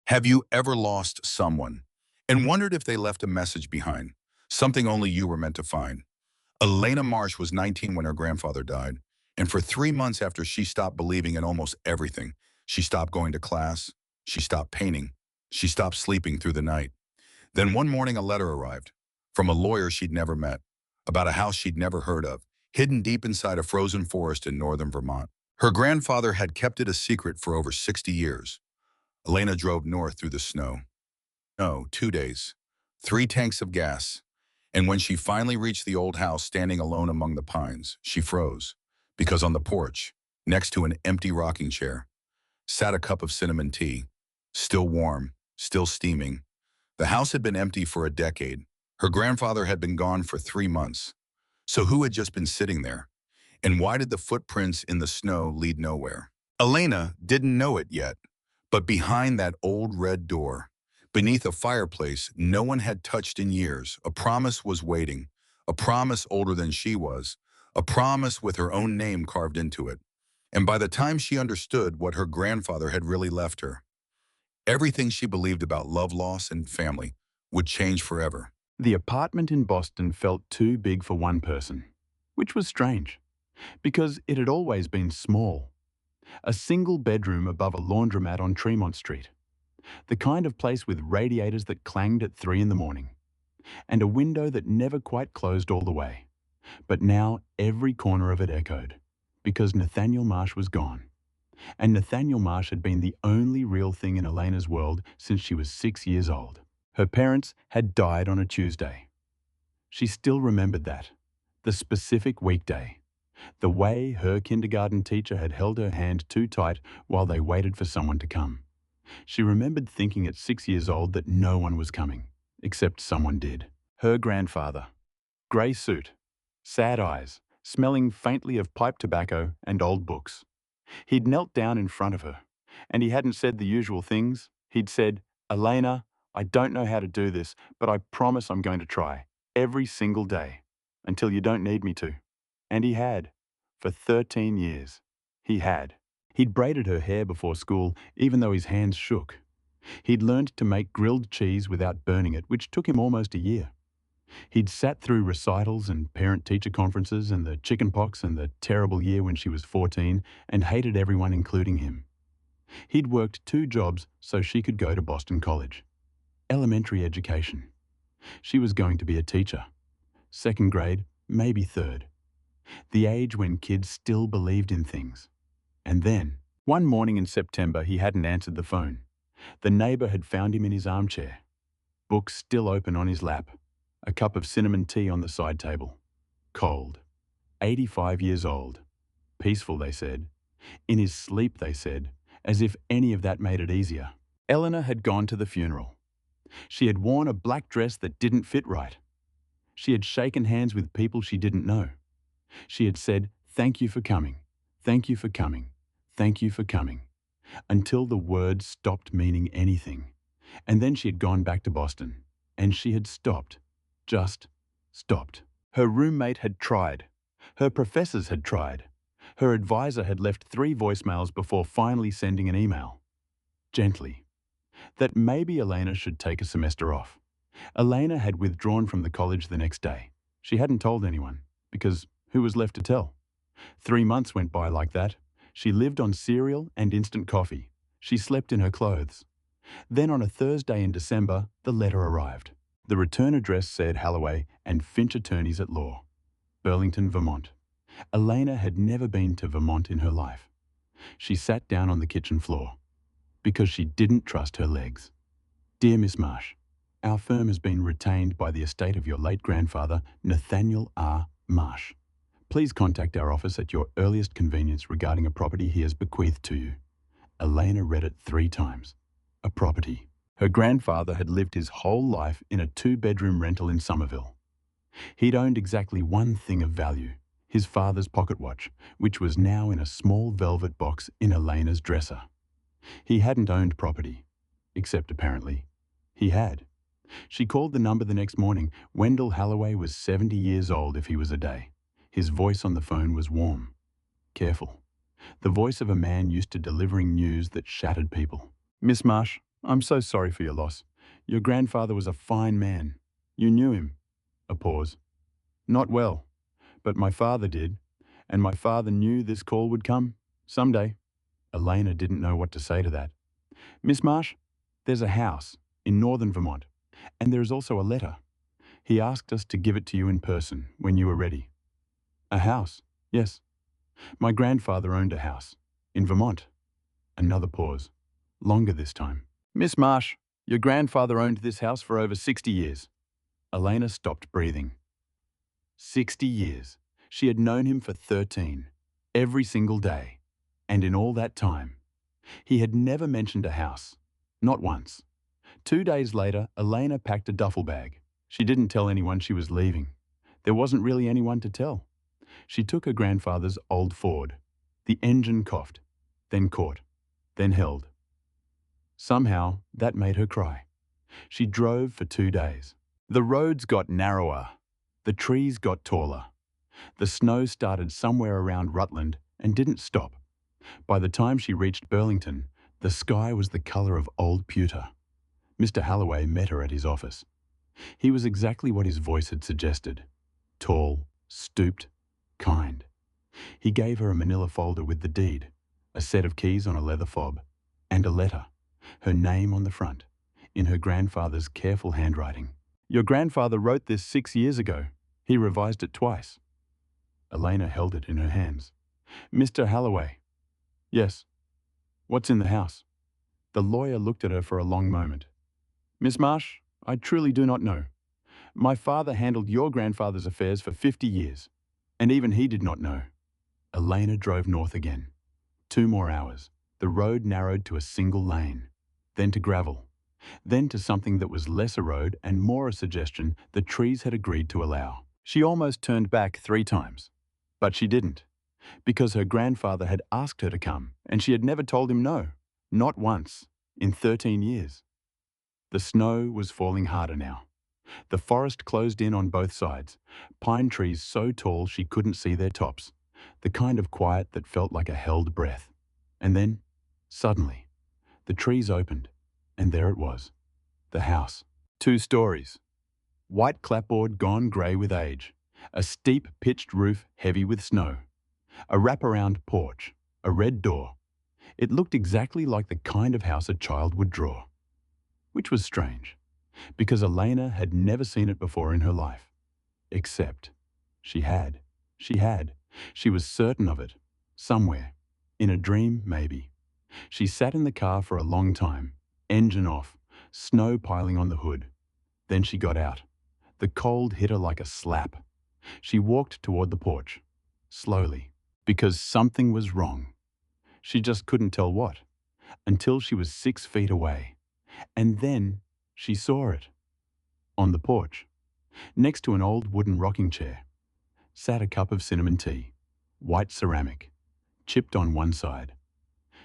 Have you ever lost someone and wondered if they left a message behind, something only you were meant to find? Elena Marsh was 19 when her grandfather died, and for 3 months after she stopped believing in almost everything, she stopped going to class, she stopped painting, she stopped sleeping through the night. Then one morning a letter arrived from a lawyer she'd never met, about a house she'd never heard of, hidden deep inside a frozen forest in northern Vermont. Her grandfather had kept it a secret for over 60 years. Elena drove north through the snow. No, 2 days, 3 tanks of gas. And when she finally reached the old house standing alone among the pines, she froze. Because on the porch, next to an empty rocking chair, sat a cup of cinnamon tea, still warm, still steaming. The house had been empty for a decade. Her grandfather had been gone for 3 months. So who had just been sitting there? And why did the footprints in the snow lead nowhere? Elena didn't know it yet, but behind that old red door, beneath a fireplace no one had touched in years, a promise was waiting, a promise older than she was, a promise with her own name carved into it. And by the time she understood what her grandfather had really left her, everything she believed about love loss and family would change forever. The apartment in Boston felt too big for one person, which was strange, because it had always been small. A single bedroom above a laundromat on Tremont Street. The kind of place with radiators that clanged at 3 in the morning, and a window that never quite closed all the way. But now every corner of it echoed, because Nathaniel Marsh was gone. And Nathaniel Marsh had been the only real thing in Elena's world since she was 6 years old. Her parents had died on a Tuesday. She still remembered that, the specific weekday, the way her kindergarten teacher had held her hand too tight while they waited for someone to come. She remembered thinking at 6 years old that no one was coming, except someone did. Her grandfather. Grey suit, sad eyes, smelling faintly of pipe tobacco and old books. He'd knelt down in front of her, and he hadn't said the usual things. He'd said, "Elena, I don't know how to do this, but I promise I'm going to try, every single day, until you don't need me to." And he had. For 13 years. He had. He'd braided her hair before school, even though his hands shook. He'd learned to make grilled cheese without burning it, which took him almost a year. He'd sat through recitals and parent-teacher conferences and the chickenpox and the terrible year when she was 14 and hated everyone, including him. He'd worked 2 jobs so she could go to Boston College. Elementary education. She was going to be a teacher. 2nd grade, maybe 3rd. The age when kids still believed in things. And then, one morning in September, he hadn't answered the phone. The neighbor had found him in his armchair. Books still open on his lap. A cup of cinnamon tea on the side table. Cold. 85 years old. Peaceful, they said. In his sleep, they said, as if any of that made it easier. Eleanor had gone to the funeral. She had worn a black dress that didn't fit right. She had shaken hands with people she didn't know. She had said, "Thank you for coming. Thank you for coming. Thank you for coming," until the words stopped meaning anything. And then she had gone back to Boston, and she had stopped. Just stopped. Her roommate had tried. Her professors had tried. Her advisor had left 3 voicemails before finally sending an email. Gently. That maybe Elena should take a semester off. Elena had withdrawn from the college the next day. She hadn't told anyone, because who was left to tell? 3 months went by like that. She lived on cereal and instant coffee. She slept in her clothes. Then on a Thursday in December, the letter arrived. The return address said Halloway and Finch Attorneys at Law, Burlington, Vermont. Elena had never been to Vermont in her life. She sat down on the kitchen floor because she didn't trust her legs. "Dear Miss Marsh, our firm has been retained by the estate of your late grandfather, Nathaniel R. Marsh. Please contact our office at your earliest convenience regarding a property he has bequeathed to you." Elena read it 3 times. A property. Her grandfather had lived his whole life in a 2-bedroom rental in Somerville. He'd owned exactly one thing of value, his father's pocket watch, which was now in a small velvet box in Elena's dresser. He hadn't owned property, except apparently he had. She called the number the next morning. Wendell Halloway was 70 years old if he was a day. His voice on the phone was warm, careful. The voice of a man used to delivering news that shattered people. "Miss Marsh, I'm so sorry for your loss. Your grandfather was a fine man. You knew him. A pause. Not well, but my father did, and my father knew this call would come someday. Elena didn't know what to say to that. Miss Marsh, there's a house in northern Vermont, and there is also a letter. He asked us to give it to you in person when you were ready. A house? Yes. My grandfather owned a house in Vermont. Another pause. Longer this time. Miss Marsh, your grandfather owned this house for over 60 years. Elena stopped breathing. 60 years. She had known him for 13, every single day. And in all that time, he had never mentioned a house. Not once. 2 days later, Elena packed a duffel bag. She didn't tell anyone she was leaving. There wasn't really anyone to tell. She took her grandfather's old Ford. The engine coughed, then caught, then held. Somehow, that made her cry. She drove for 2 days. The roads got narrower. The trees got taller. The snow started somewhere around Rutland and didn't stop. By the time she reached Burlington, the sky was the color of old pewter. Mr. Halloway met her at his office. He was exactly what his voice had suggested. Tall, stooped, kind. He gave her a manila folder with the deed, a set of keys on a leather fob, and a letter, her name on the front, in her grandfather's careful handwriting. Your grandfather wrote this 6 years ago. He revised it twice. Elena held it in her hands. Mr. Halloway. Yes. What's in the house? The lawyer looked at her for a long moment. Miss Marsh, I truly do not know. My father handled your grandfather's affairs for 50 years, and even he did not know. Elena drove north again. 2 more hours. The road narrowed to a single lane, then to gravel, then to something that was less a road and more a suggestion the trees had agreed to allow. She almost turned back 3 times, but she didn't, because her grandfather had asked her to come, and she had never told him no, not once, in 13 years. The snow was falling harder now. The forest closed in on both sides, pine trees so tall she couldn't see their tops, the kind of quiet that felt like a held breath. And then, suddenly, the trees opened, and there it was, the house. 2 stories. White clapboard gone grey with age, a steep pitched roof heavy with snow, a wraparound porch, a red door. It looked exactly like the kind of house a child would draw. Which was strange, because Elena had never seen it before in her life. Except, she had. She was certain of it. Somewhere. In a dream, maybe. She sat in the car for a long time, engine off, snow piling on the hood. Then she got out. The cold hit her like a slap. She walked toward the porch, slowly, because something was wrong. She just couldn't tell what, until she was 6 feet away. And then she saw it. On the porch, next to an old wooden rocking chair, sat a cup of cinnamon tea, white ceramic, chipped on one side.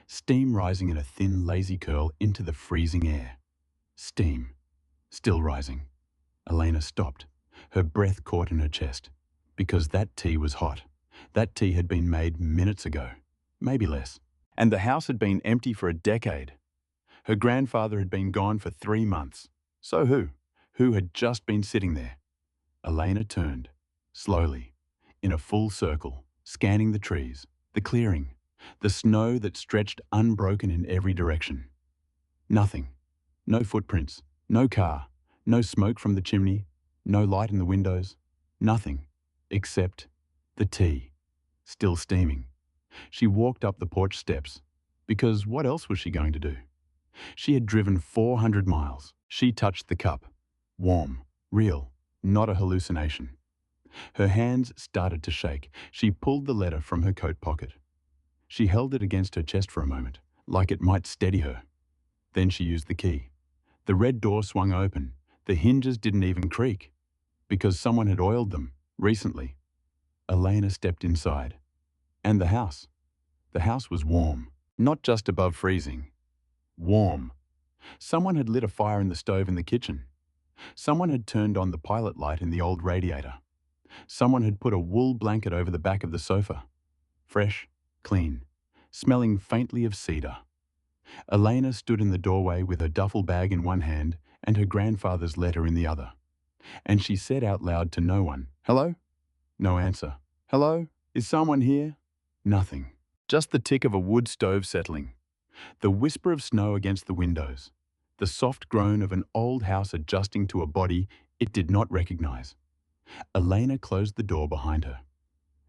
Steam rising in a thin, lazy curl into the freezing air. Steam, still rising. Elena stopped, her breath caught in her chest, because that tea was hot. That tea had been made minutes ago, maybe less. And the house had been empty for a decade. Her grandfather had been gone for 3 months. So who? Who had just been sitting there? Elena turned, slowly, in a full circle, scanning the trees, the clearing, the snow that stretched unbroken in every direction. Nothing. No footprints, no car, no smoke from the chimney, no light in the windows. Nothing, except the tea, still steaming. She walked up the porch steps, because what else was she going to do? She had driven 400 miles. She touched the cup. Warm, real, not a hallucination. Her hands started to shake. She pulled the letter from her coat pocket. She held it against her chest for a moment, like it might steady her. Then she used the key. The red door swung open. The hinges didn't even creak, because someone had oiled them, recently. Elena stepped inside. And the house. The house was warm, not just above freezing. Warm. Someone had lit a fire in the stove in the kitchen. Someone had turned on the pilot light in the old radiator. Someone had put a wool blanket over the back of the sofa. Fresh, clean, smelling faintly of cedar. Elena stood in the doorway with her duffel bag in one hand and her grandfather's letter in the other, and she said out loud to no one, "Hello?" No answer. "Hello? Is someone here?" Nothing. Just the tick of a wood stove settling, the whisper of snow against the windows, the soft groan of an old house adjusting to a body it did not recognize. Elena closed the door behind her.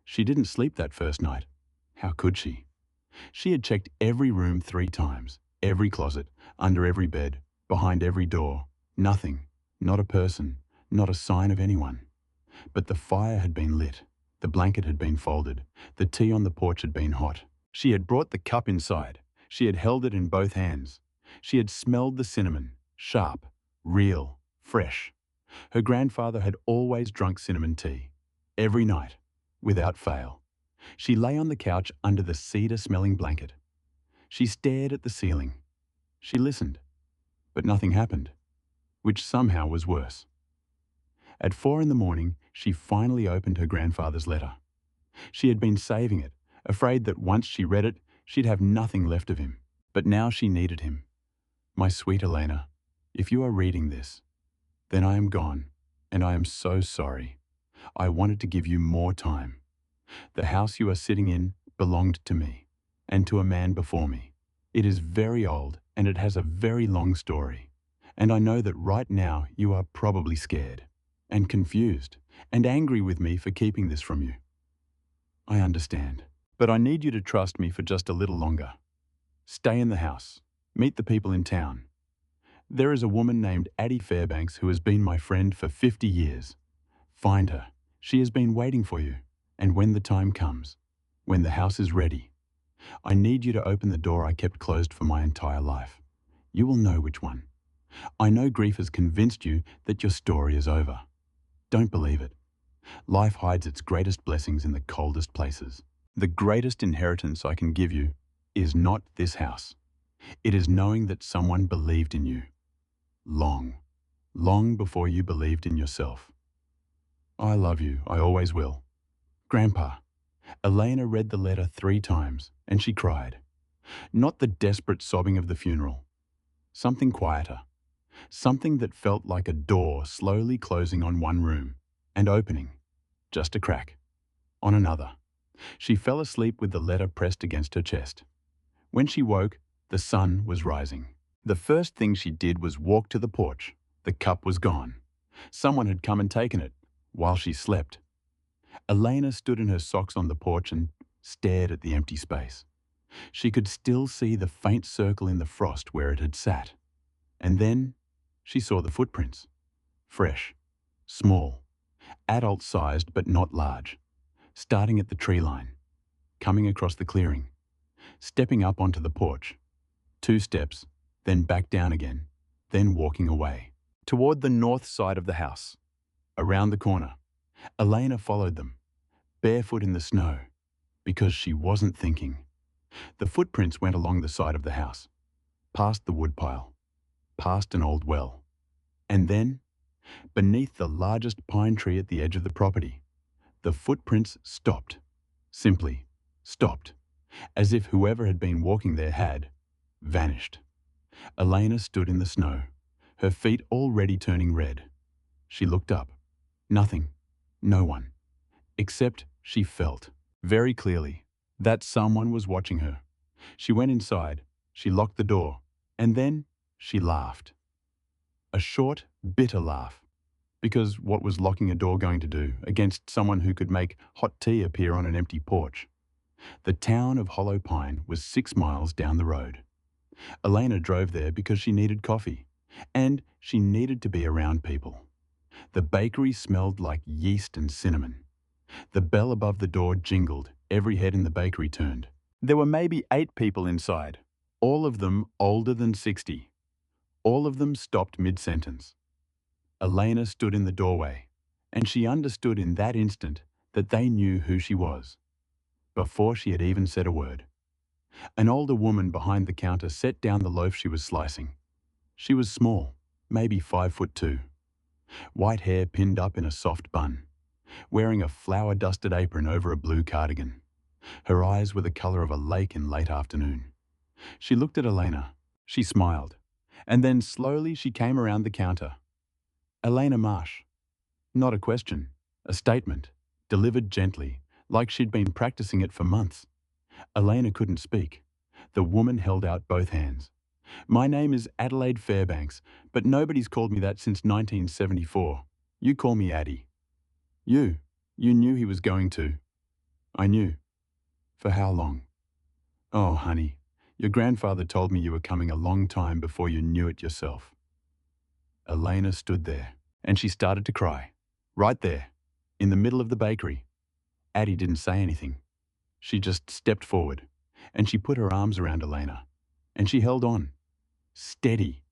She didn't sleep that first night. How could she? She had checked every room 3 times, every closet, under every bed, behind every door. Nothing, not a person, not a sign of anyone. But the fire had been lit, the blanket had been folded, the tea on the porch had been hot. She had brought the cup inside. She had held it in both hands. She had smelled the cinnamon, sharp, real, fresh. Her grandfather had always drunk cinnamon tea, every night, without fail. She lay on the couch under the cedar-smelling blanket. She stared at the ceiling. She listened, but nothing happened, which somehow was worse. At 4 in the morning, she finally opened her grandfather's letter. She had been saving it, afraid that once she read it, she'd have nothing left of him. But now she needed him. "My sweet Elena, if you are reading this, then I am gone, and I am so sorry. I wanted to give you more time. The house you are sitting in belonged to me, and to a man before me. It is very old, and it has a very long story. And I know that right now you are probably scared, and confused, and angry with me for keeping this from you. I understand. But I need you to trust me for just a little longer. Stay in the house. Meet the people in town. There is a woman named Addie Fairbanks who has been my friend for 50 years. Find her. She has been waiting for you. And when the time comes, when the house is ready, I need you to open the door I kept closed for my entire life. You will know which one. I know grief has convinced you that your story is over. Don't believe it. Life hides its greatest blessings in the coldest places. The greatest inheritance I can give you is not this house. It is knowing that someone believed in you. Long, long before you believed in yourself. I love you. I always will. Grandpa." Elena read the letter 3 times, and she cried. Not the desperate sobbing of the funeral. Something quieter. Something that felt like a door slowly closing on one room and opening, just a crack, on another. She fell asleep with the letter pressed against her chest. When she woke, the sun was rising. The first thing she did was walk to the porch. The cup was gone. Someone had come and taken it while she slept. Elena stood in her socks on the porch and stared at the empty space. She could still see the faint circle in the frost where it had sat. And then she saw the footprints. Fresh, small, adult-sized but not large, starting at the tree line, coming across the clearing, stepping up onto the porch. 2 steps, then back down again, then walking away. Toward the north side of the house. Around the corner. Elena followed them, barefoot in the snow, because she wasn't thinking. The footprints went along the side of the house, past the woodpile, past an old well. And then, beneath the largest pine tree at the edge of the property, the footprints stopped. Simply stopped, as if whoever had been walking there had vanished. Elena stood in the snow, her feet already turning red. She looked up. Nothing. No one. Except she felt, very clearly, that someone was watching her. She went inside. She locked the door. And then she laughed. A short, bitter laugh. Because what was locking a door going to do against someone who could make hot tea appear on an empty porch? The town of Hollow Pine was 6 miles down the road. Elena drove there because she needed coffee, and she needed to be around people. The bakery smelled like yeast and cinnamon. The bell above the door jingled, every head in the bakery turned. There were maybe 8 people inside, all of them older than 60. All of them stopped mid-sentence. Elena stood in the doorway, and she understood in that instant that they knew who she was, before she had even said a word. An older woman behind the counter set down the loaf she was slicing. She was small, maybe 5'2", white hair pinned up in a soft bun, wearing a flour-dusted apron over a blue cardigan. Her eyes were the color of a lake in late afternoon. She looked at Elena. She smiled. And then slowly she came around the counter. Elena Marsh. Not a question, a statement, delivered gently, like she'd been practicing it for months. Elena couldn't speak. The woman held out both hands. My name is Adelaide Fairbanks, but nobody's called me that since 1974. You call me Addie. You knew he was going to. I knew. For how long? Oh, honey, your grandfather told me you were coming a long time before you knew it yourself. Elena stood there, and she started to cry. Right there, in the middle of the bakery. Addie didn't say anything. She just stepped forward, and she put her arms around Elena, and she held on. Steady.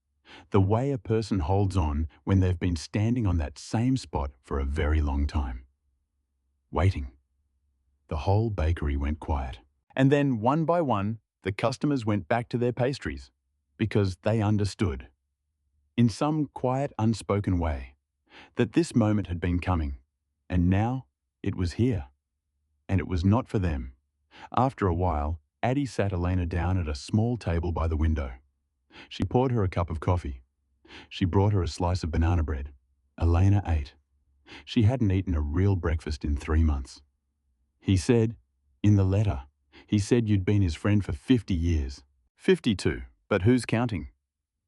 The way a person holds on when they've been standing on that same spot for a very long time. Waiting. The whole bakery went quiet. And then, one by one, the customers went back to their pastries, because they understood, in some quiet, unspoken way, that this moment had been coming, and now it was here. And it was not for them. After a while, Addie sat Elena down at a small table by the window. She poured her a cup of coffee. She brought her a slice of banana bread. Elena ate. She hadn't eaten a real breakfast in 3 months. He said, in the letter, he said you'd been his friend for 50 years. 52, but who's counting?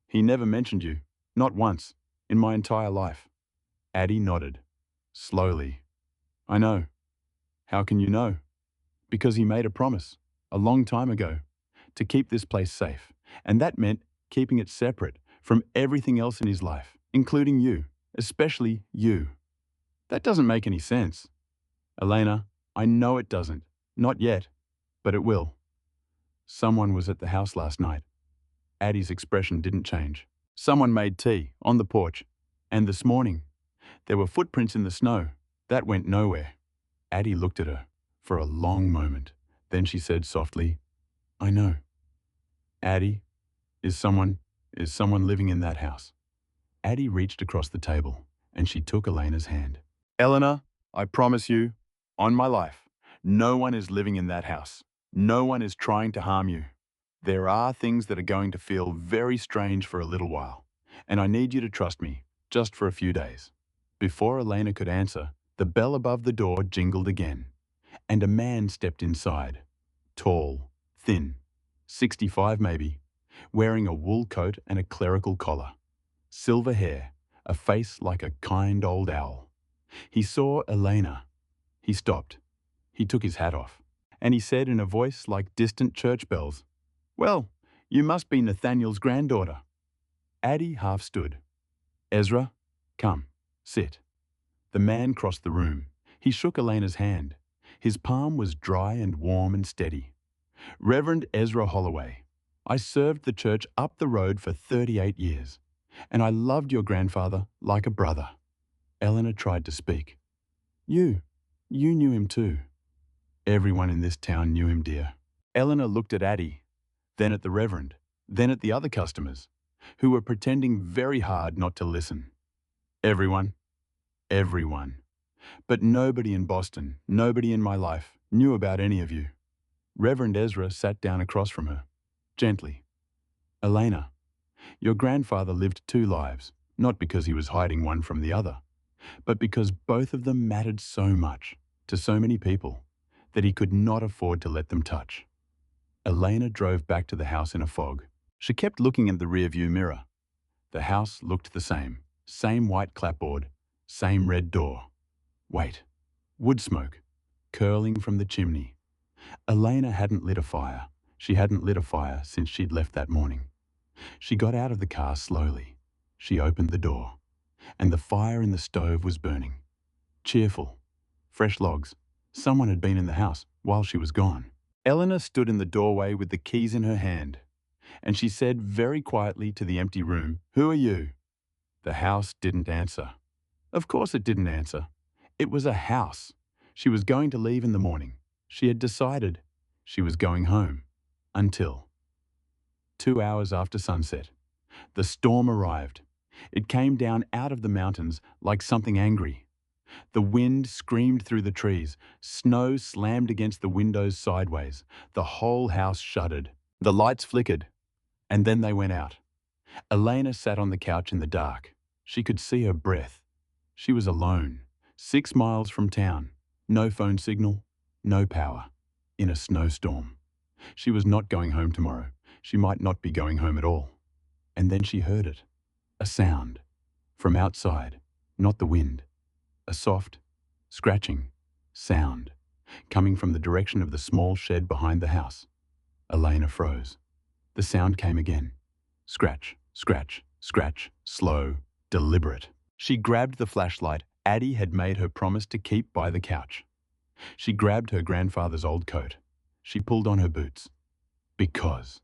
He never mentioned you, not once, in my entire life. Addie nodded, slowly. I know. How can you know? Because he made a promise, a long time ago, to keep this place safe, and that meant keeping it separate from everything else in his life, including you, especially you. That doesn't make any sense. Elena, I know it doesn't. Not yet, but it will. Someone was at the house last night. Addie's expression didn't change. Someone made tea on the porch, and this morning, there were footprints in the snow. That went nowhere. Addie looked at her for a long moment. Then she said softly, I know. Addie, is someone living in that house? Addie reached across the table, and she took Elena's hand. Eleanor, I promise you, on my life, no one is living in that house. No one is trying to harm you. There are things that are going to feel very strange for a little while, and I need you to trust me, just for a few days. Before Elena could answer, the bell above the door jingled again, and a man stepped inside. Tall, thin, 65 maybe, wearing a wool coat and a clerical collar. Silver hair, a face like a kind old owl. He saw Elena. He stopped. He took his hat off, and he said in a voice like distant church bells, Well, you must be Nathaniel's granddaughter. Addie half stood. Ezra, come, sit. The man crossed the room. He shook Elena's hand. His palm was dry and warm and steady. Reverend Ezra Holloway, I served the church up the road for 38 years, and I loved your grandfather like a brother. Eleanor tried to speak. You knew him too. Everyone in this town knew him, dear. Eleanor looked at Addie, then at the Reverend, then at the other customers, who were pretending very hard not to listen. Everyone. But nobody in Boston, nobody in my life, knew about any of you. Reverend Ezra sat down across from her, gently. Elena, your grandfather lived 2 lives, not because he was hiding one from the other, but because both of them mattered so much to so many people that he could not afford to let them touch. Elena drove back to the house in a fog. She kept looking in the rearview mirror. The house looked the same white clapboard, same red door. Wait, wood smoke, curling from the chimney. Elena hadn't lit a fire. She hadn't lit a fire since she'd left that morning. She got out of the car slowly. She opened the door, and the fire in the stove was burning. Cheerful. Fresh logs. Someone had been in the house while she was gone. Eleanor stood in the doorway with the keys in her hand, and she said very quietly to the empty room, Who are you? The house didn't answer. Of course it didn't answer. It was a house. She was going to leave in the morning. She had decided she was going home. Until 2 hours after sunset, the storm arrived. It came down out of the mountains like something angry. The wind screamed through the trees. Snow slammed against the windows sideways. The whole house shuddered. The lights flickered, and then they went out. Elena sat on the couch in the dark. She could see her breath. She was alone, 6 miles from town. No phone signal, no power. In a snowstorm. She was not going home tomorrow. She might not be going home at all. And then she heard it. A sound. From outside, not the wind. A soft, scratching sound coming from the direction of the small shed behind the house. Elena froze. The sound came again. Scratch, scratch, scratch, slow, deliberate. She grabbed the flashlight Addie had made her promise to keep by the couch. She grabbed her grandfather's old coat. She pulled on her boots. Because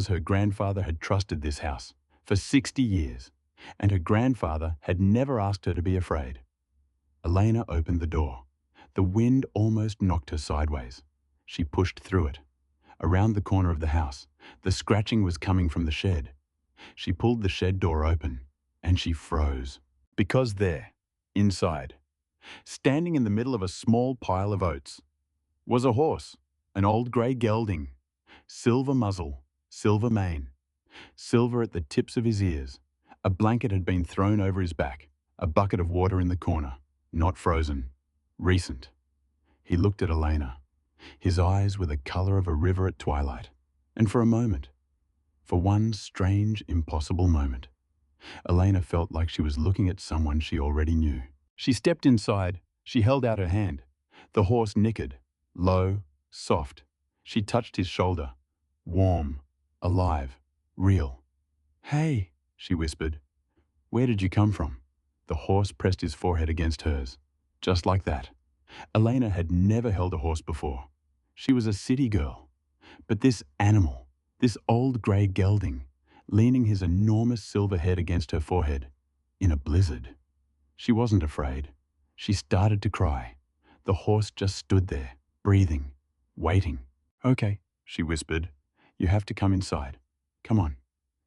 her grandfather had trusted this house for 60 years, and her grandfather had never asked her to be afraid. Elena opened the door. The wind almost knocked her sideways. She pushed through it. Around the corner of the house, the scratching was coming from the shed. She pulled the shed door open, and she froze. Because there, inside, standing in the middle of a small pile of oats, was a horse, an old grey gelding, silver muzzle, silver mane, silver at the tips of his ears. A blanket had been thrown over his back, a bucket of water in the corner, not frozen, recent. He looked at Elena. His eyes were the colour of a river at twilight. And for a moment, for one strange, impossible moment, Elena felt like she was looking at someone she already knew. She stepped inside. She held out her hand. The horse nickered, low, soft. She touched his shoulder. Warm, alive, real. "Hey," she whispered. "Where did you come from?" The horse pressed his forehead against hers. Just like that. Elena had never held a horse before. She was a city girl. But this animal, this old grey gelding, leaning his enormous silver head against her forehead, in a blizzard. She wasn't afraid. She started to cry. The horse just stood there, breathing, waiting. "Okay," she whispered. "You have to come inside. Come on."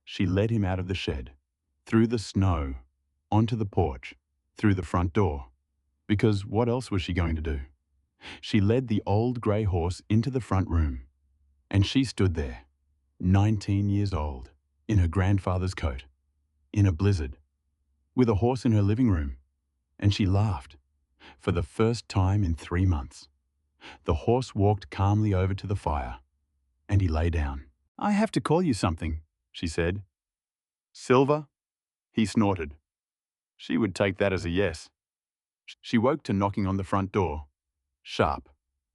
She led him out of the shed, through the snow, onto the porch, through the front door. Because what else was she going to do? She led the old grey horse into the front room. And she stood there, 19 years old, in her grandfather's coat, in a blizzard, with a horse in her living room. And she laughed, for the first time in 3 months. The horse walked calmly over to the fire, and he lay down. "I have to call you something," she said. "Silver?" He snorted. She would take that as a yes. She woke to knocking on the front door. Sharp,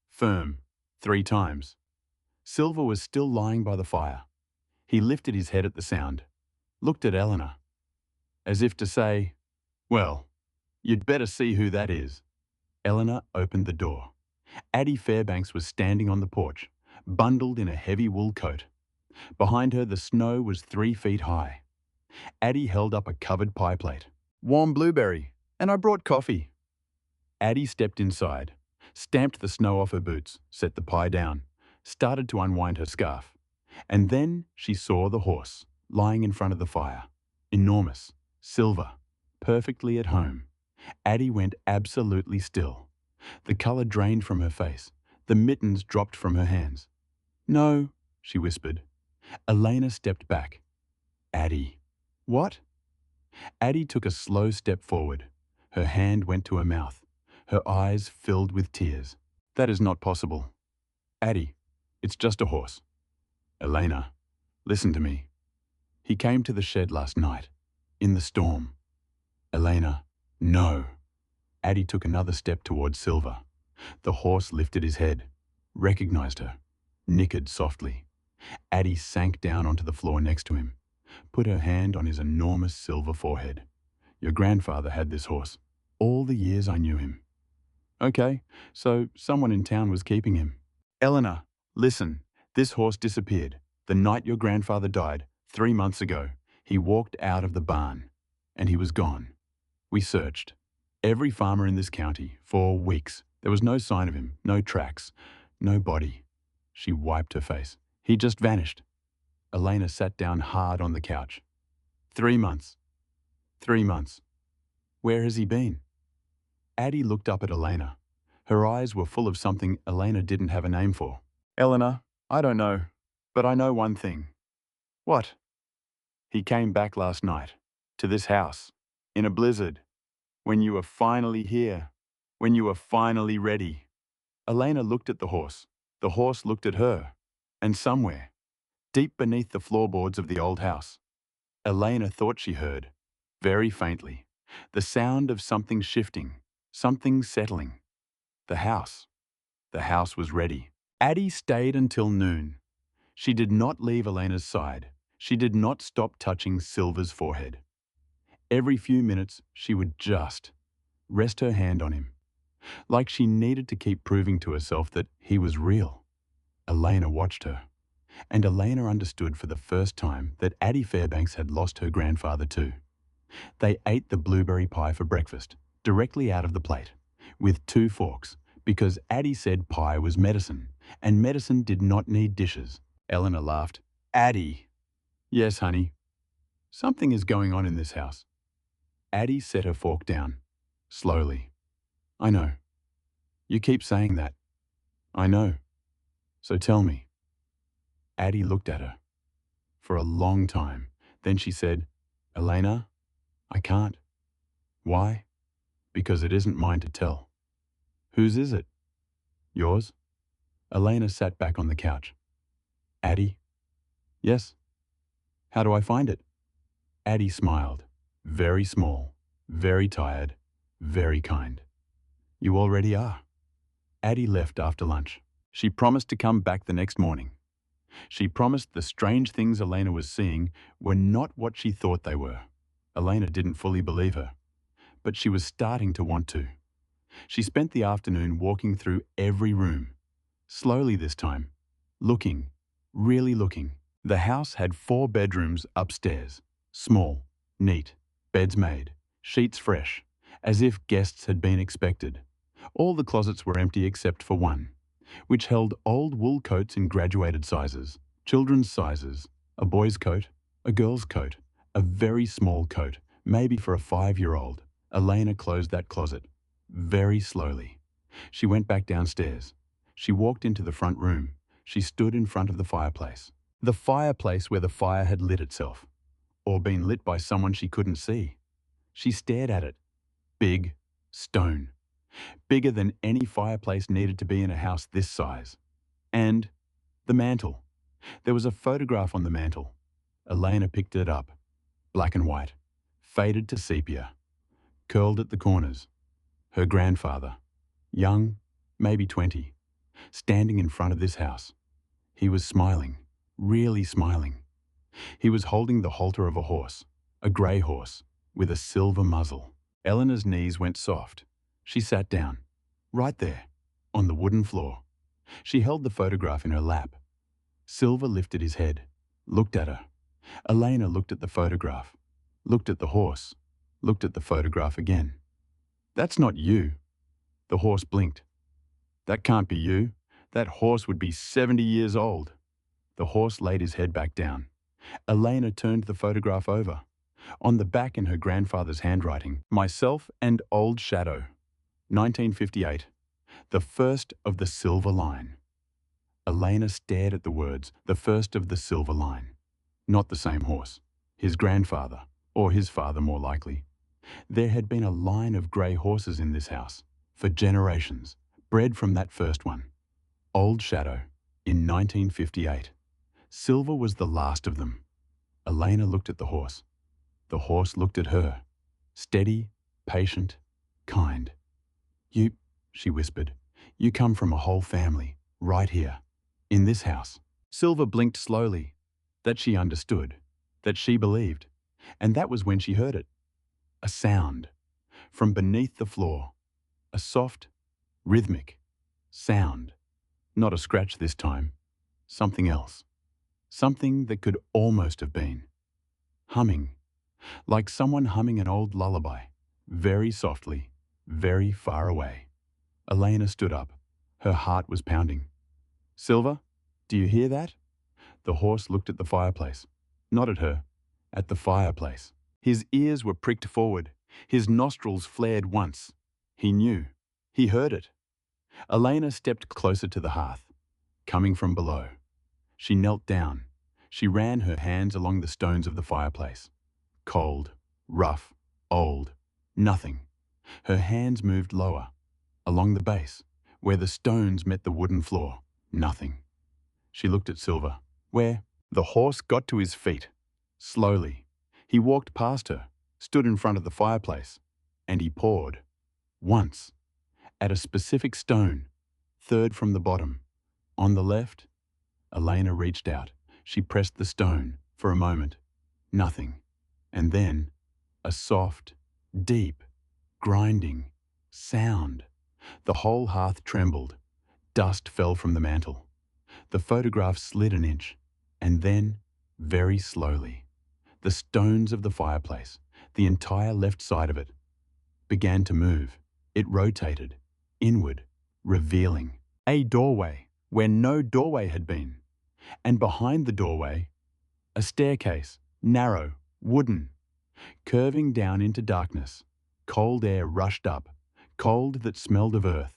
firm, 3 times. Silver was still lying by the fire. He lifted his head at the sound, looked at Elena, as if to say, "Well, you'd better see who that is." Elena opened the door. Addie Fairbanks was standing on the porch, bundled in a heavy wool coat. Behind her, the snow was 3 feet high. Addie held up a covered pie plate. "Warm blueberry, and I brought coffee." Addie stepped inside, stamped the snow off her boots, set the pie down, started to unwind her scarf. And then she saw the horse, lying in front of the fire. Enormous, silver, perfectly at home. Addie went absolutely still. The colour drained from her face. The mittens dropped from her hands. "No," she whispered. Elena stepped back. "Addie." "What?" Addie took a slow step forward. Her hand went to her mouth. Her eyes filled with tears. "That is not possible. Addie, it's just a horse." "Elena, listen to me. He came to the shed last night, in the storm." "Elena, no." Addie took another step towards Silver. The horse lifted his head, recognized her, nickered softly. Addie sank down onto the floor next to him, put her hand on his enormous silver forehead. "Your grandfather had this horse, all the years I knew him." "Okay, so someone in town was keeping him." "Eleanor, listen, this horse disappeared. The night your grandfather died, 3 months ago, he walked out of the barn, and he was gone. We searched. Every farmer in this county, for weeks. There was no sign of him, no tracks, no body." She wiped her face. "He just vanished." Elena sat down hard on the couch. 3 months. 3 months. Where has he been?" Addie looked up at Elena. Her eyes were full of something Elena didn't have a name for. "Eleanor, I don't know. But I know one thing. What? He came back last night, to this house, in a blizzard, when you were finally here, when you were finally ready. Elena looked at the horse. The horse looked at her. And somewhere, deep beneath the floorboards of the old house, Elena thought she heard, very faintly, the sound of something shifting, something settling. The house. The house was ready. Addie stayed until noon. She did not leave Elena's side. She did not stop touching Silver's forehead. Every few minutes, she would just rest her hand on him, like she needed to keep proving to herself that he was real. Elena watched her, and Elena understood for the first time that Addie Fairbanks had lost her grandfather too. They ate the blueberry pie for breakfast, directly out of the plate, with 2 forks, because Addie said pie was medicine, and medicine did not need dishes. Eleanor laughed. Addie. Yes, honey. Something is going on in this house. Addie set her fork down, slowly. I know. You keep saying that. I know. So tell me. Addie looked at her for a long time. Then she said, Elena, I can't. Why? Because it isn't mine to tell. Whose is it? Yours? Elena sat back on the couch. Addie? Yes. How do I find it? Addie smiled. Very small, very tired, very kind. You already are. Addie left after lunch. She promised to come back the next morning. She promised the strange things Elena was seeing were not what she thought they were. Elena didn't fully believe her, but she was starting to want to. She spent the afternoon walking through every room, slowly this time, looking, really looking. The house had 4 bedrooms upstairs, small, neat, beds made, sheets fresh, as if guests had been expected. All the closets were empty except for one, which held old wool coats in graduated sizes, children's sizes, a boy's coat, a girl's coat, a very small coat, maybe for a 5-year-old. Elena closed that closet, very slowly. She went back downstairs. She walked into the front room. She stood in front of the fireplace. The fireplace where the fire had lit itself, or been lit by someone she couldn't see. She stared at it. Big, stone. Bigger than any fireplace needed to be in a house this size. And the mantel. There was a photograph on the mantel. Elena picked it up. Black and white. Faded to sepia. Curled at the corners. Her grandfather. Young, maybe 20. Standing in front of this house. He was smiling. Really smiling. He was holding the halter of a horse. A grey horse. With a silver muzzle. Eleanor's knees went soft. She sat down. Right there. On the wooden floor. She held the photograph in her lap. Silver lifted his head. Looked at her. Elena looked at the photograph. Looked at the horse. Looked at the photograph again. That's not you. The horse blinked. That can't be you. That horse would be 70 years old. The horse laid his head back down. Elena turned the photograph over. On the back in her grandfather's handwriting, myself and old shadow. 1958. The first of the silver line. Elena stared at the words, the first of the silver line. Not the same horse. His grandfather, or his father more likely. There had been a line of grey horses in this house, for generations, bred from that first one. Old Shadow, in 1958. Silver was the last of them. Elena looked at the horse. The horse looked at her. Steady, patient, kind. You, she whispered, you come from a whole family, right here, in this house. Silver blinked slowly. That she understood, that she believed. And that was when she heard it. A sound, from beneath the floor. A soft, rhythmic sound. Not a scratch this time. Something else. Something that could almost have been. Humming. Like someone humming an old lullaby. Very softly, very far away. Elena stood up. Her heart was pounding. Silver, do you hear that? The horse looked at the fireplace. Not at her. At the fireplace. His ears were pricked forward. His nostrils flared once. He knew. He heard it. Elena stepped closer to the hearth, coming from below. She knelt down. She ran her hands along the stones of the fireplace. Cold, rough, old, nothing. Her hands moved lower, along the base, where the stones met the wooden floor. Nothing. She looked at Silver, where the horse got to his feet. Slowly, he walked past her, stood in front of the fireplace, and he pawed. Once, at a specific stone, third from the bottom. On the left, Elena reached out. She pressed the stone for a moment. Nothing. And then, a soft, deep, grinding sound. The whole hearth trembled. Dust fell from the mantel. The photograph slid an inch, and then, very slowly, the stones of the fireplace, the entire left side of it, began to move. It rotated, inward, revealing a doorway where no doorway had been. And behind the doorway, a staircase, narrow, wooden, curving down into darkness. Cold air rushed up, cold that smelled of earth,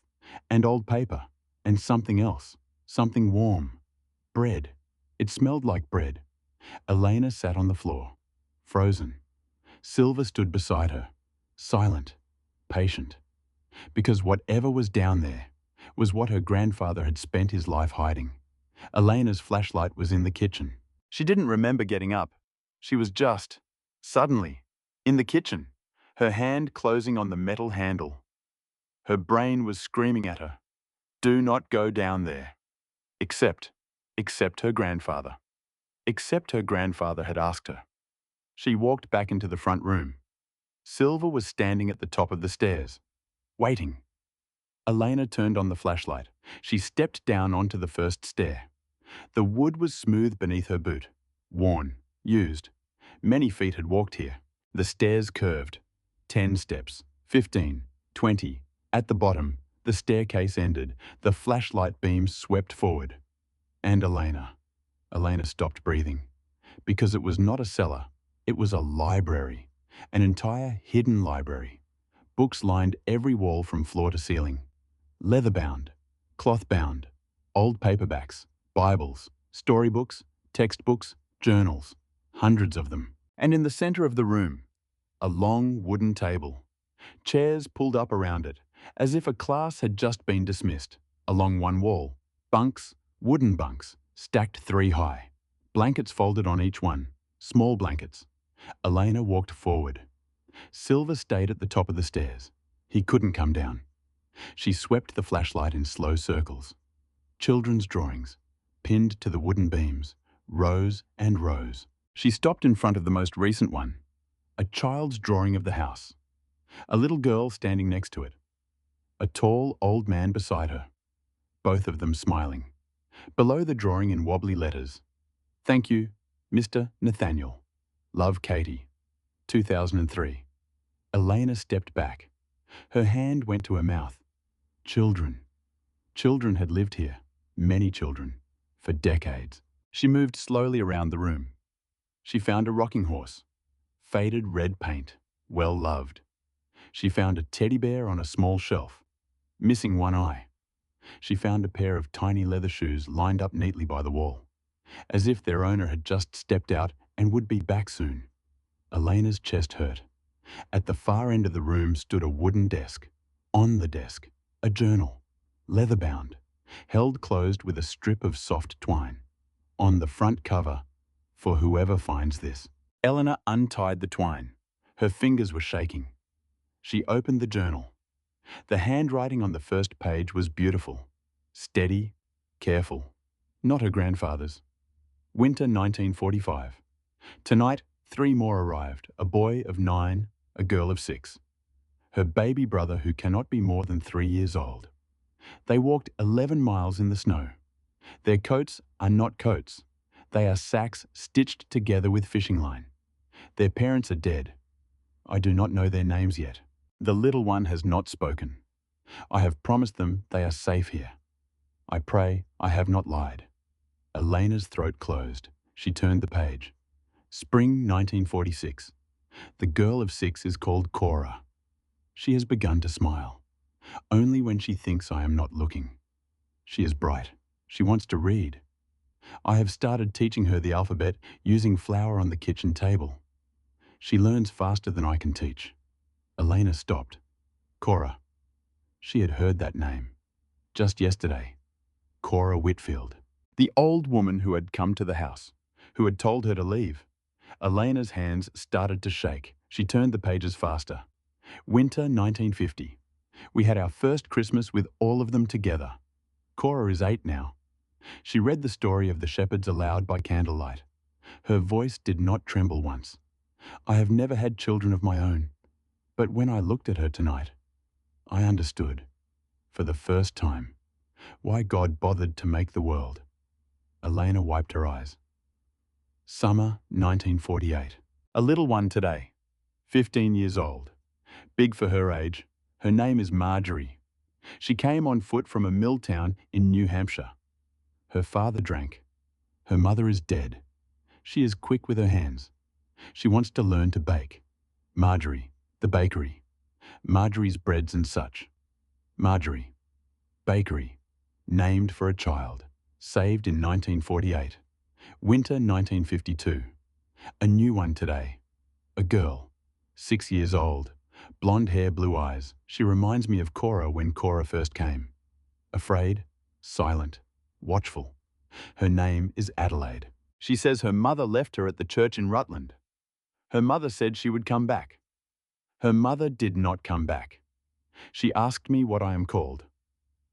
and old paper, and something else, something warm. Bread. It smelled like bread. Elena sat on the floor, frozen. Silver stood beside her, silent, patient, because whatever was down there was what her grandfather had spent his life hiding. Elena's flashlight was in the kitchen. She didn't remember getting up. She was just, suddenly, in the kitchen, her hand closing on the metal handle. Her brain was screaming at her, "Do not go down there." Except her grandfather. Except her grandfather had asked her. She walked back into the front room. Silver was standing at the top of the stairs, waiting. Elena turned on the flashlight. She stepped down onto the first stair. The wood was smooth beneath her boot, worn, used. Many feet had walked here. The stairs curved. 10 steps, 15, 20. At the bottom, the staircase ended. The flashlight beam swept forward. And Elena stopped breathing. Because it was not a cellar. It was a library. An entire hidden library. Books lined every wall from floor to ceiling. Leather-bound, cloth-bound, old paperbacks, Bibles, storybooks, textbooks, journals, hundreds of them. And in the center of the room, a long wooden table. Chairs pulled up around it, as if a class had just been dismissed. Along one wall, bunks, wooden bunks, stacked 3 high. Blankets folded on each one, small blankets. Elena walked forward. Silver stayed at the top of the stairs. He couldn't come down. She swept the flashlight in slow circles. Children's drawings, pinned to the wooden beams, rows and rows. She stopped in front of the most recent one, a child's drawing of the house. A little girl standing next to it. A tall old man beside her. Both of them smiling. Below the drawing in wobbly letters, "Thank you, Mr. Nathaniel. Love, Katie. 2003. Elena stepped back. Her hand went to her mouth. Children. Children had lived here, many children, for decades. She moved slowly around the room. She found a rocking horse, faded red paint, well loved. She found a teddy bear on a small shelf, missing one eye. She found a pair of tiny leather shoes lined up neatly by the wall, as if their owner had just stepped out and would be back soon. Elena's chest hurt. At the far end of the room stood a wooden desk. On the desk, a journal, leather-bound, held closed with a strip of soft twine. On the front cover, "For whoever finds this." Elena untied the twine. Her fingers were shaking. She opened the journal. The handwriting on the first page was beautiful, steady, careful. Not her grandfather's. Winter 1945. Tonight, 3 more arrived, a boy of 9, a girl of 6. Her baby brother who cannot be more than 3 years old. They walked 11 miles in the snow. Their coats are not coats. They are sacks stitched together with fishing line. Their parents are dead. I do not know their names yet. The little one has not spoken. I have promised them they are safe here. I pray I have not lied. Elena's throat closed. She turned the page. Spring 1946. The girl of 6 is called Cora. She has begun to smile. Only when she thinks I am not looking. She is bright. She wants to read. I have started teaching her the alphabet using flour on the kitchen table. She learns faster than I can teach." Elena stopped. Cora. She had heard that name. Just yesterday. Cora Whitfield. The old woman who had come to the house, who had told her to leave. Elena's hands started to shake. She turned the pages faster. Winter 1950. We had our first Christmas with all of them together. Cora is 8 now. She read the story of the shepherds aloud by candlelight. Her voice did not tremble once. I have never had children of my own, but when I looked at her tonight, I understood, for the first time, why God bothered to make the world. Elena wiped her eyes. Summer 1948. A little one today, 15 years old. Big for her age. Her name is Marjorie. She came on foot from a mill town in New Hampshire. Her father drank. Her mother is dead. She is quick with her hands. She wants to learn to bake. Marjorie, the bakery. Marjorie's breads and such. Marjorie, bakery, named for a child. Saved in 1948. Winter 1952. A new one today. A girl, 6 years old. Blonde hair, blue eyes. She reminds me of Cora when Cora first came. Afraid, silent, watchful. Her name is Adelaide. She says her mother left her at the church in Rutland. Her mother said she would come back. Her mother did not come back. She asked me what I am called.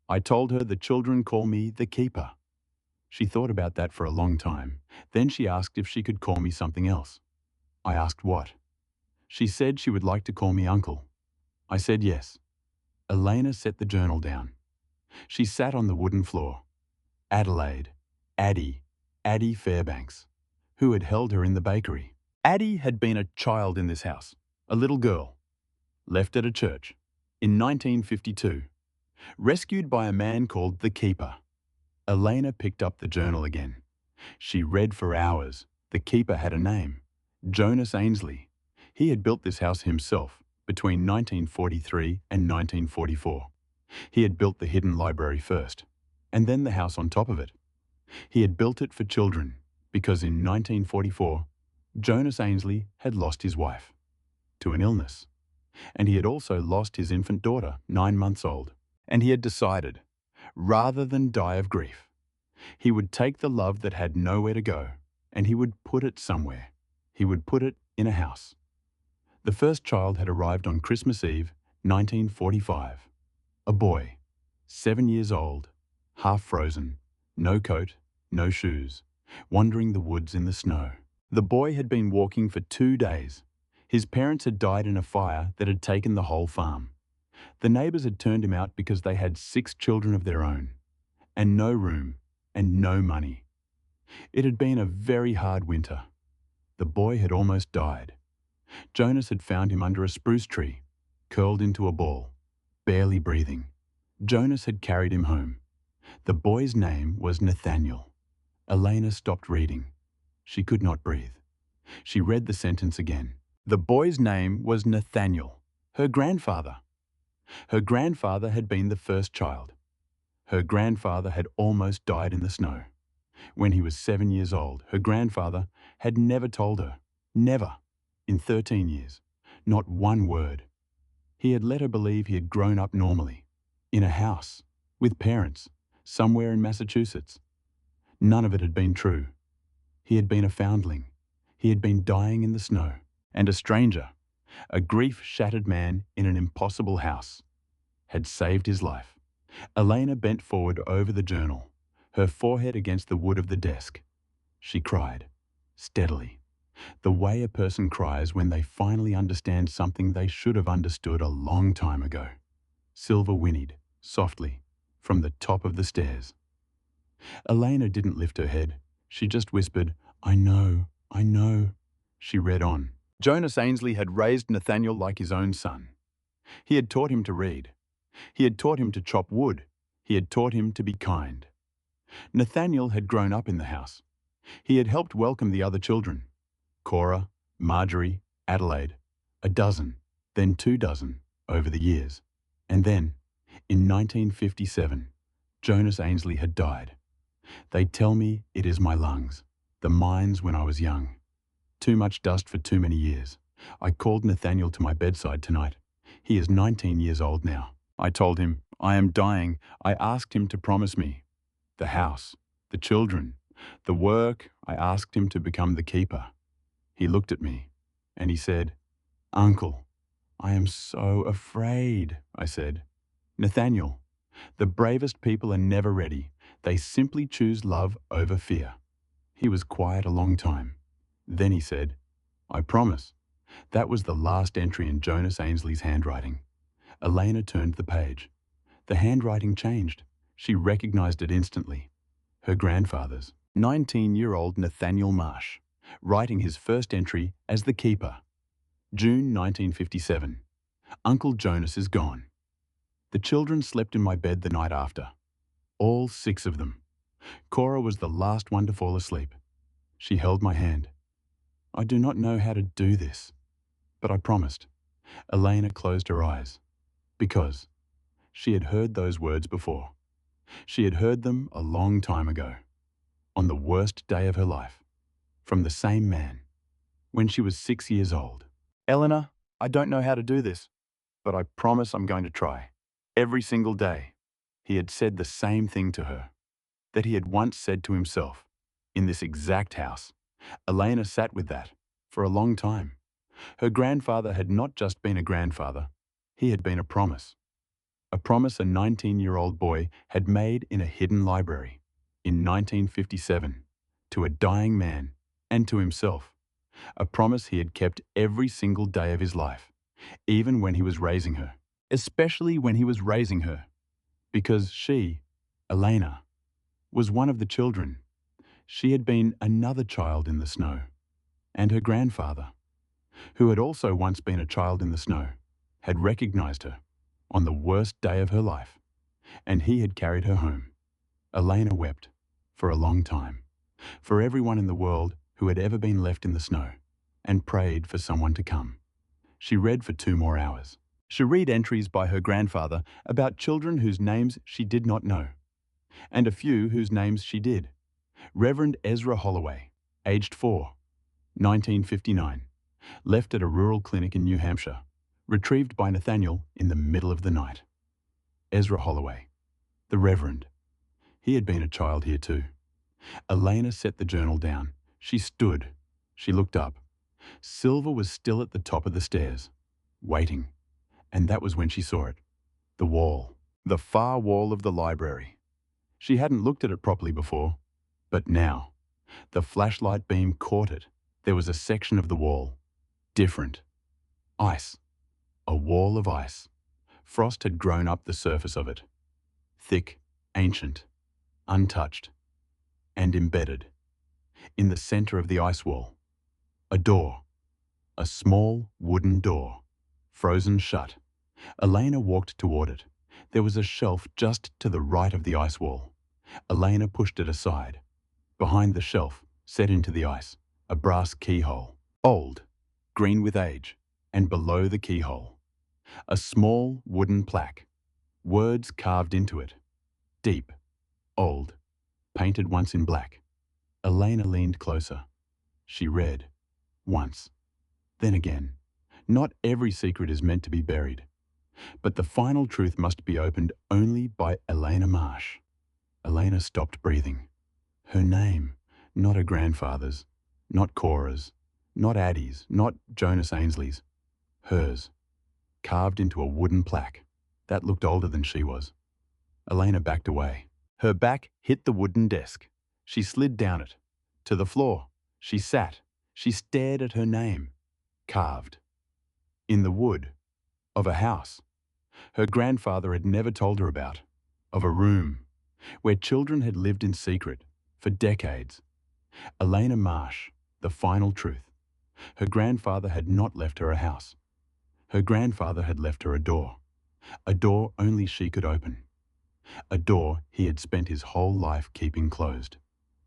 I told her the children call me the keeper. She thought about that for a long time. Then she asked if she could call me something else. I asked what. She said she would like to call me uncle. I said yes. Elena set the journal down. She sat on the wooden floor. Adelaide, Addie Fairbanks, who had held her in the bakery. Addie had been a child in this house, a little girl, left at a church, in 1952, rescued by a man called the Keeper. Elena picked up the journal again. She read for hours. The Keeper had a name, Jonas Ainsley. He had built this house himself between 1943 and 1944. He had built the hidden library first, and then the house on top of it. He had built it for children because in 1944, Jonas Ainsley had lost his wife to an illness, and he had also lost his infant daughter, 9 months old. And he had decided, rather than die of grief, he would take the love that had nowhere to go and he would put it somewhere. He would put it in a house. The first child had arrived on Christmas Eve, 1945. A boy, 7 years old, half frozen, no coat, no shoes, wandering the woods in the snow. The boy had been walking for 2 days. His parents had died in a fire that had taken the whole farm. The neighbors had turned him out because they had 6 children of their own, and no room, and no money. It had been a very hard winter. The boy had almost died. Jonas had found him under a spruce tree, curled into a ball, barely breathing. Jonas had carried him home. The boy's name was Nathaniel. Elena stopped reading. She could not breathe. She read the sentence again. The boy's name was Nathaniel, her grandfather. Her grandfather had been the first child. Her grandfather had almost died in the snow. When he was 7 years old, her grandfather had never told her, never, in 13 years, not one word. He had let her believe he had grown up normally, in a house, with parents, somewhere in Massachusetts. None of it had been true. He had been a foundling. He had been dying in the snow. And a stranger, a grief-shattered man in an impossible house, had saved his life. Elena bent forward over the journal, her forehead against the wood of the desk. She cried, steadily, the way a person cries when they finally understand something they should have understood a long time ago. Silver whinnied, softly, from the top of the stairs. Elena didn't lift her head. She just whispered, I know, I know. She read on. Jonas Ainsley had raised Nathaniel like his own son. He had taught him to read. He had taught him to chop wood. He had taught him to be kind. Nathaniel had grown up in the house. He had helped welcome the other children. Cora, Marjorie, Adelaide, a dozen, then 2 dozen, over the years. And then, in 1957, Jonas Ainsley had died. They tell me it is my lungs, the mines when I was young. Too much dust for too many years. I called Nathaniel to my bedside tonight. He is 19 years old now. I told him, I am dying. I asked him to promise me. The house, the children, the work. I asked him to become the keeper. He looked at me and he said, Uncle, I am so afraid, I said. Nathaniel, the bravest people are never ready. They simply choose love over fear. He was quiet a long time. Then he said, I promise. That was the last entry in Jonas Ainsley's handwriting. Elena turned the page. The handwriting changed. She recognized it instantly. Her grandfather's, 19-year-old Nathaniel Marsh, writing his first entry as the keeper. June 1957. Uncle Jonas is gone. The children slept in my bed the night after. All 6 of them. Cora was the last one to fall asleep. She held my hand. I do not know how to do this, but I promised. Elena closed her eyes, because she had heard those words before. She had heard them a long time ago, on the worst day of her life, from the same man, when she was 6 years old. Elena, I don't know how to do this, but I promise I'm going to try. Every single day, he had said the same thing to her, that he had once said to himself, in this exact house. Elena sat with that for a long time. Her grandfather had not just been a grandfather, he had been a promise a 19-year-old boy had made in a hidden library in 1957 to a dying man and to himself, a promise he had kept every single day of his life, even when he was raising her, especially when he was raising her, because she, Elena, was one of the children. She had been another child in the snow, and her grandfather, who had also once been a child in the snow, had recognized her on the worst day of her life, and he had carried her home. Elena wept for a long time, for everyone in the world who had ever been left in the snow, and prayed for someone to come. She read for 2 more hours. She read entries by her grandfather about children whose names she did not know, and a few whose names she did. Reverend Ezra Holloway, aged 4, 1959, left at a rural clinic in New Hampshire, retrieved by Nathaniel in the middle of the night. Ezra Holloway, the Reverend. He had been a child here too. Elena set the journal down. She stood. She looked up. Silver was still at the top of the stairs, waiting. And that was when she saw it. The wall. The far wall of the library. She hadn't looked at it properly before. But now, the flashlight beam caught it. There was a section of the wall. Different. Ice. A wall of ice. Frost had grown up the surface of it. Thick, ancient, untouched, and embedded. In the center of the ice wall, a door. A small wooden door, frozen shut. Elena walked toward it. There was a shelf just to the right of the ice wall. Elena pushed it aside. Behind the shelf, set into the ice, a brass keyhole. Old, green with age, and below the keyhole, a small wooden plaque. Words carved into it. Deep, old, painted once in black. Elena leaned closer. She read. Once. Then again. Not every secret is meant to be buried. But the final truth must be opened only by Elena Marsh. Elena stopped breathing. Her name, not her grandfather's, not Cora's, not Addie's, not Jonas Ainsley's. Hers. Carved into a wooden plaque. That looked older than she was. Elena backed away. Her back hit the wooden desk. She slid down it. To the floor. She sat. She stared at her name. Carved. In the wood. Of a house. Her grandfather had never told her about. Of a room. Where children had lived in secret. For decades. Elena Marsh. The final truth. Her grandfather had not left her a house. Her grandfather had left her a door. A door only she could open. A door he had spent his whole life keeping closed.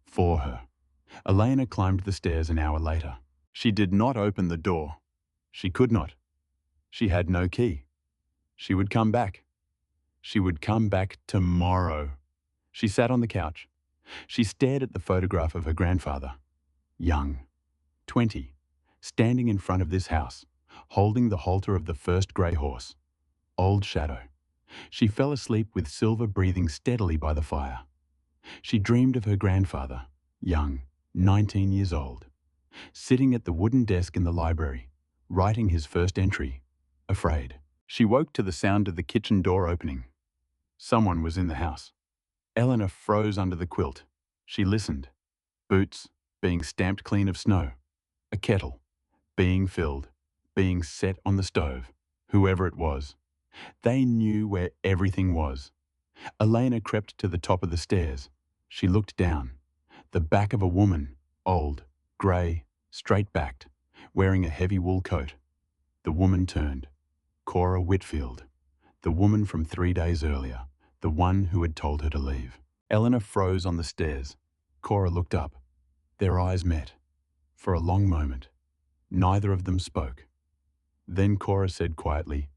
For her. Elena climbed the stairs an hour later. She did not open the door. She could not. She had no key. She would come back. She would come back tomorrow. She sat on the couch. She stared at the photograph of her grandfather, young, 20, standing in front of this house, holding the halter of the first grey horse, Old Shadow. She fell asleep with Silver breathing steadily by the fire. She dreamed of her grandfather, young, 19 years old, sitting at the wooden desk in the library, writing his first entry, afraid. She woke to the sound of the kitchen door opening. Someone was in the house. Eleanor froze under the quilt. She listened. Boots being stamped clean of snow. A kettle being filled, being set on the stove. Whoever it was. They knew where everything was. Elena crept to the top of the stairs. She looked down. The back of a woman, old, grey, straight-backed, wearing a heavy wool coat. The woman turned. Cora Whitfield. The woman from 3 days earlier. The one who had told her to leave. Eleanor froze on the stairs. Cora looked up. Their eyes met. For a long moment. Neither of them spoke. Then Cora said quietly,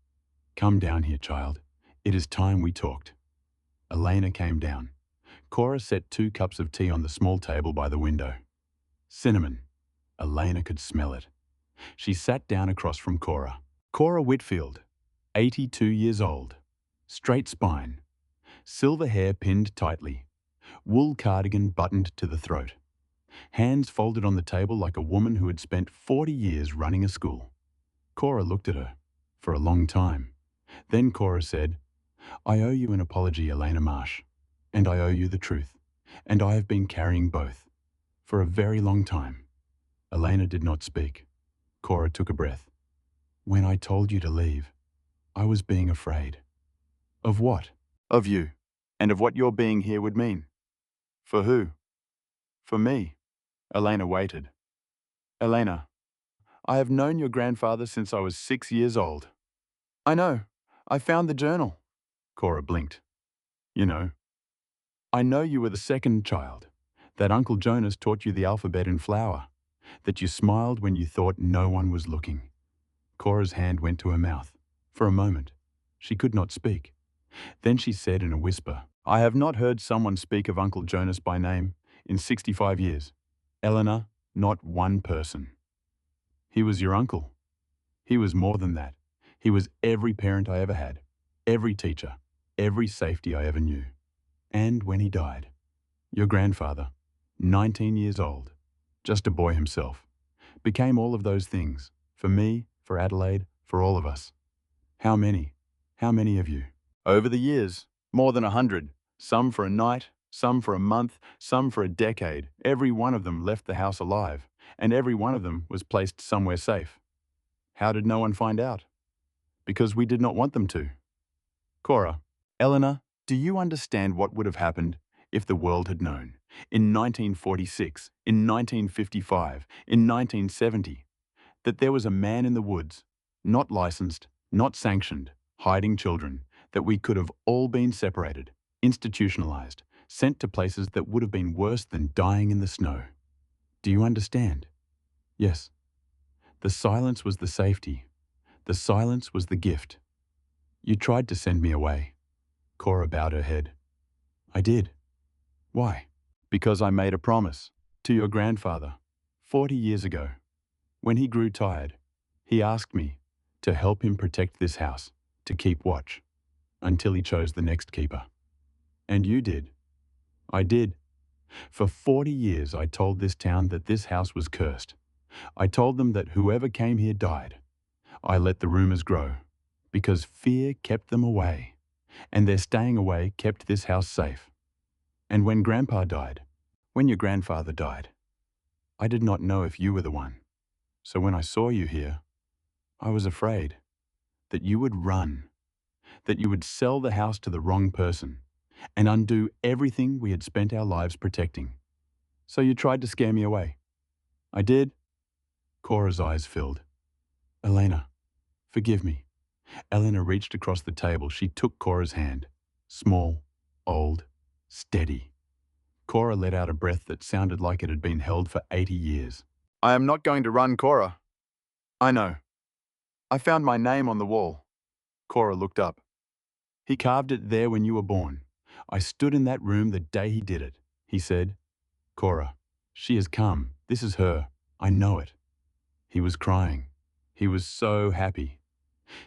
"Come down here, child. It is time we talked." Elena came down. Cora set 2 cups of tea on the small table by the window. Cinnamon. Elena could smell it. She sat down across from Cora. Cora Whitfield, 82 years old. Straight spine. Silver hair pinned tightly. Wool cardigan buttoned to the throat. Hands folded on the table like a woman who had spent 40 years running a school. Cora looked at her for a long time. Then Cora said, "I owe you an apology, Elena Marsh, and I owe you the truth, and I have been carrying both for a very long time." Elena did not speak. Cora took a breath. "When I told you to leave, I was being afraid." "Of what?" "Of you, and of what your being here would mean." "For who?" "For me." Elena waited. "Elena, I have known your grandfather since I was 6 years old." "I know. I found the journal." Cora blinked. "You know." "I know you were the second child, that Uncle Jonas taught you the alphabet in flower, that you smiled when you thought no one was looking." Cora's hand went to her mouth. For a moment, she could not speak. Then she said in a whisper, "I have not heard someone speak of Uncle Jonas by name in 65 years. Eleanor, not one person. He was your uncle. He was more than that. He was every parent I ever had, every teacher, every safety I ever knew. And when he died, your grandfather, 19 years old, just a boy himself, became all of those things, for me, for Adelaide, for all of us. How many? How many of you?" "Over the years, more than 100, some for a night, some for a month, some for a decade. Every one of them left the house alive, and every one of them was placed somewhere safe. How did no one find out? Because we did not want them to." "Cora, Eleanor, do you understand what would have happened if the world had known? In 1946, in 1955, in 1970, that there was a man in the woods, not licensed, not sanctioned, hiding children, that we could have all been separated, institutionalized, sent to places that would have been worse than dying in the snow. Do you understand?" "Yes." "The silence was the safety. The silence was the gift. You tried to send me away." Cora bowed her head. "I did." "Why?" "Because I made a promise to your grandfather 40 years ago. When he grew tired, he asked me to help him protect this house, to keep watch, until he chose the next keeper. And you did." "I did. For 40 years I told this town that this house was cursed. I told them that whoever came here died. I let the rumors grow, because fear kept them away, and their staying away kept this house safe. And when Grandpa died, when your grandfather died, I did not know if you were the one. So when I saw you here, I was afraid that you would run, that you would sell the house to the wrong person, and undo everything we had spent our lives protecting. So you tried to scare me away." "I did." Cora's eyes filled. "Elena, forgive me." Eleanor reached across the table. She took Cora's hand. Small, old, steady. Cora let out a breath that sounded like it had been held for 80 years. "I am not going to run, Cora." "I know. I found my name on the wall." Cora looked up. "He carved it there when you were born. I stood in that room the day he did it. He said, "Cora, she has come. This is her. I know it." He was crying. He was so happy.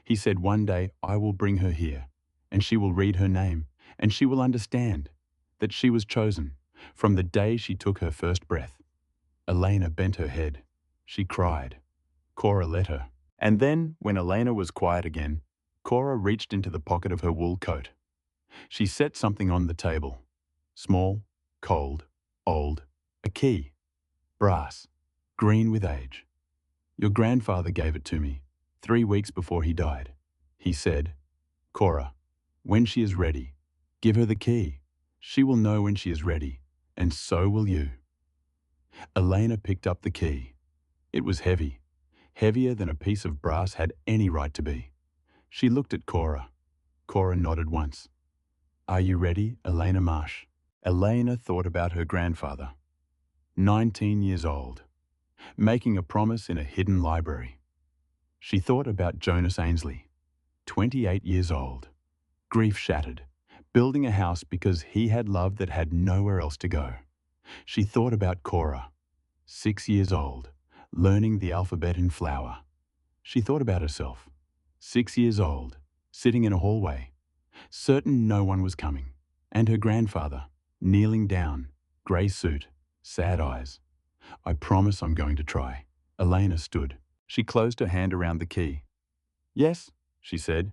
He said, "One day I will bring her here, and she will read her name, and she will understand that she was chosen from the day she took her first breath." Elena bent her head. She cried. Cora let her. And then, when Elena was quiet again, Cora reached into the pocket of her wool coat. She set something on the table. Small, cold, old, a key. Brass, green with age. "Your grandfather gave it to me 3 weeks before he died." He said, "Cora, when she is ready, give her the key. She will know when she is ready, and so will you." Elena picked up the key. It was heavy, heavier than a piece of brass had any right to be. She looked at Cora. Cora nodded once. "Are you ready, Elena Marsh?" Elena thought about her grandfather, 19 years old, making a promise in a hidden library. She thought about Jonas Ainsley, 28 years old, grief shattered, building a house because he had love that had nowhere else to go. She thought about Cora, 6 years old, learning the alphabet in flower. She thought about herself, 6 years old, sitting in a hallway, certain no one was coming, and her grandfather, kneeling down, grey suit, sad eyes. "I promise I'm going to try." Elena stood. She closed her hand around the key. "Yes," she said.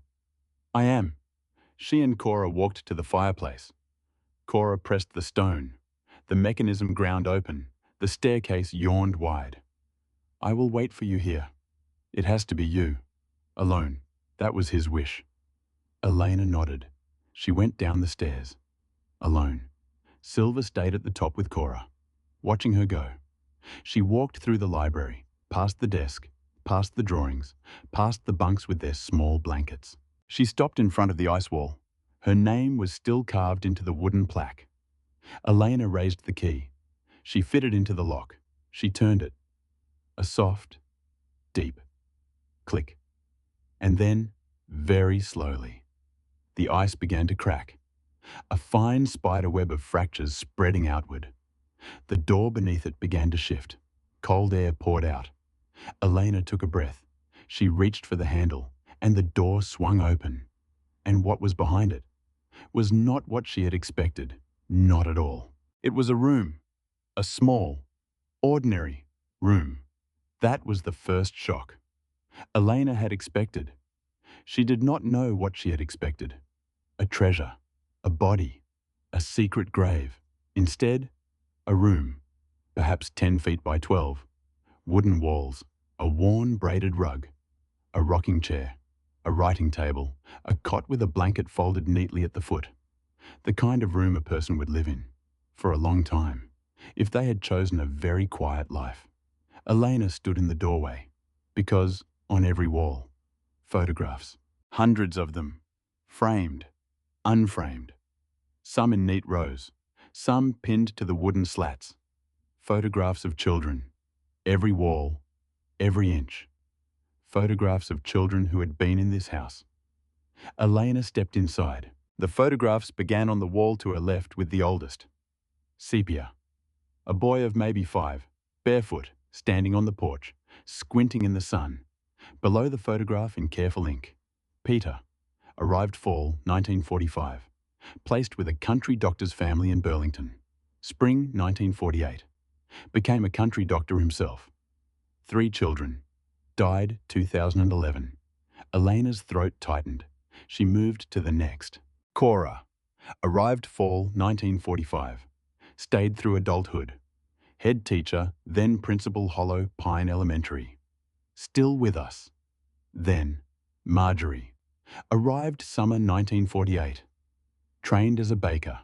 "I am." She and Cora walked to the fireplace. Cora pressed the stone. The mechanism ground open. The staircase yawned wide. "I will wait for you here. It has to be you. Alone." That was his wish. Elena nodded. She went down the stairs. Alone. Silver stayed at the top with Cora, watching her go. She walked through the library, past the desk, past the drawings, past the bunks with their small blankets. She stopped in front of the ice wall. Her name was still carved into the wooden plaque. Elena raised the key. She fitted into the lock. She turned it. A soft, deep click. And then, very slowly, the ice began to crack. A fine spider web of fractures spreading outward. The door beneath it began to shift. Cold air poured out. Elena took a breath. She reached for the handle, and the door swung open. And what was behind it was not what she had expected. Not at all. It was a room. A small, ordinary room. That was the first shock. Elena had expected. She did not know what she had expected. A treasure, a body, a secret grave. Instead, a room, perhaps 10 feet by 12, wooden walls, a worn braided rug, a rocking chair, a writing table, a cot with a blanket folded neatly at the foot. The kind of room a person would live in, for a long time, if they had chosen a very quiet life. Elena stood in the doorway, because, on every wall, photographs, hundreds of them, framed, unframed, some in neat rows, some pinned to the wooden slats. Photographs of children, every wall, every inch. Photographs of children who had been in this house. Elena stepped inside. The photographs began on the wall to her left with the oldest. Sepia. A boy of maybe 5, barefoot, standing on the porch, squinting in the sun. Below the photograph in careful ink, Peter, arrived fall 1945, placed with a country doctor's family in Burlington. Spring 1948, became a country doctor himself. 3 children, died 2011. Elena's throat tightened. She moved to the next. Cora, arrived fall 1945, stayed through adulthood. Head teacher, then Principal Hollow Pine Elementary. Still with us. Then, Marjorie, arrived summer 1948. Trained as a baker.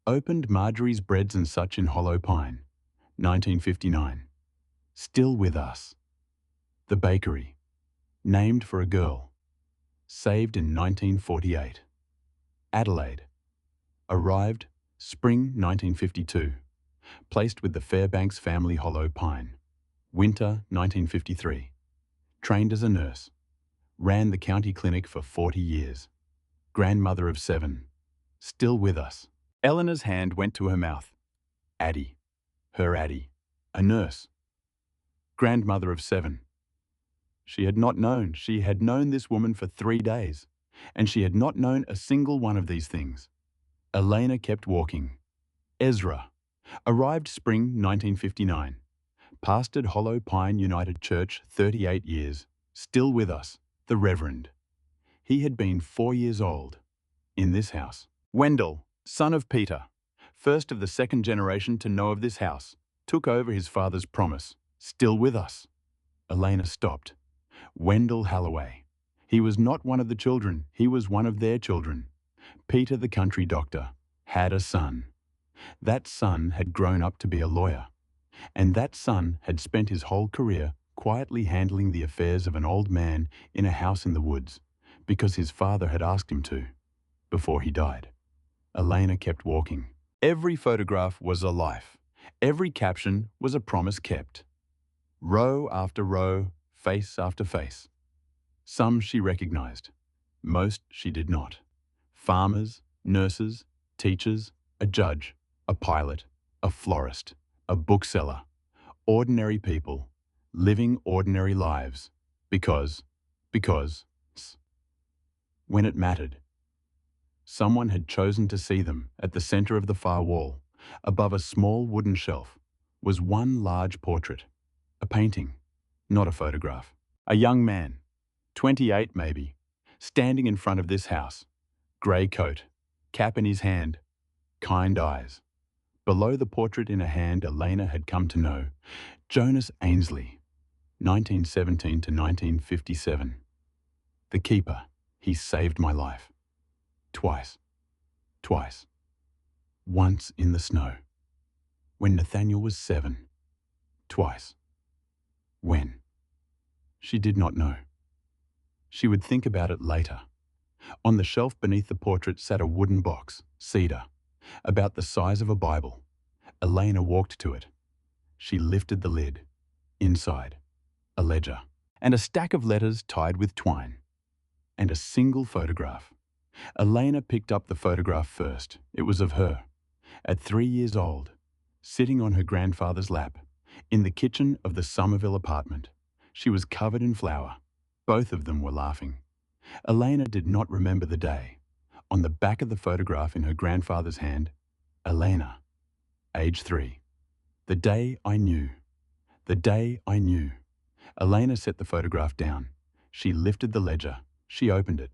Opened Marjorie's Breads and Such in Hollow Pine, 1959. Still with us. The bakery, named for a girl. Saved in 1948. Adelaide, arrived spring 1952. Placed with the Fairbanks family Hollow Pine. Winter 1953. Trained as a nurse. Ran the county clinic for 40 years. Grandmother of 7. Still with us. Eleanor's hand went to her mouth. Addie, her Addie, a nurse, grandmother of 7. She had known this woman for 3 days, and she had not known a single one of these things. Elena kept walking. Ezra arrived spring 1959. Pastored Hollow Pine United Church 38 years. Still with us, the Reverend. He had been 4 years old. In this house. Wendell, son of Peter, first of the second generation to know of this house, took over his father's promise. Still with us. Elena stopped. Wendell Halloway. He was not one of the children, he was one of their children. Peter, the country doctor, had a son. That son had grown up to be a lawyer, and that son had spent his whole career quietly handling the affairs of an old man in a house in the woods, because his father had asked him to, before he died. Elena kept walking. Every photograph was a life. Every caption was a promise kept. Row after row, face after face. Some she recognized. Most she did not. Farmers, nurses, teachers, a judge, a pilot, a florist, a bookseller. Ordinary people, living ordinary lives. Because, when it mattered. Someone had chosen to see them at the center of the far wall. Above a small wooden shelf was one large portrait. A painting, not a photograph. A young man, 28 maybe, standing in front of this house. Grey coat, cap in his hand, kind eyes. Below the portrait in a hand Elena had come to know, Jonas Ainsley, 1917 to 1957. The keeper, he saved my life. Twice. Once in the snow. When Nathaniel was 7. Twice. When? She did not know. She would think about it later. On the shelf beneath the portrait sat a wooden box, cedar, about the size of a Bible. Elena walked to it. She lifted the lid. Inside, a ledger, and a stack of letters tied with twine, and a single photograph. Elena picked up the photograph first. It was of her, at 3 years old, sitting on her grandfather's lap, in the kitchen of the Somerville apartment. She was covered in flour. Both of them were laughing. Elena did not remember the day. On the back of the photograph in her grandfather's hand, Elena, age 3. The day I knew. The day I knew. Elena set the photograph down. She lifted the ledger. She opened it.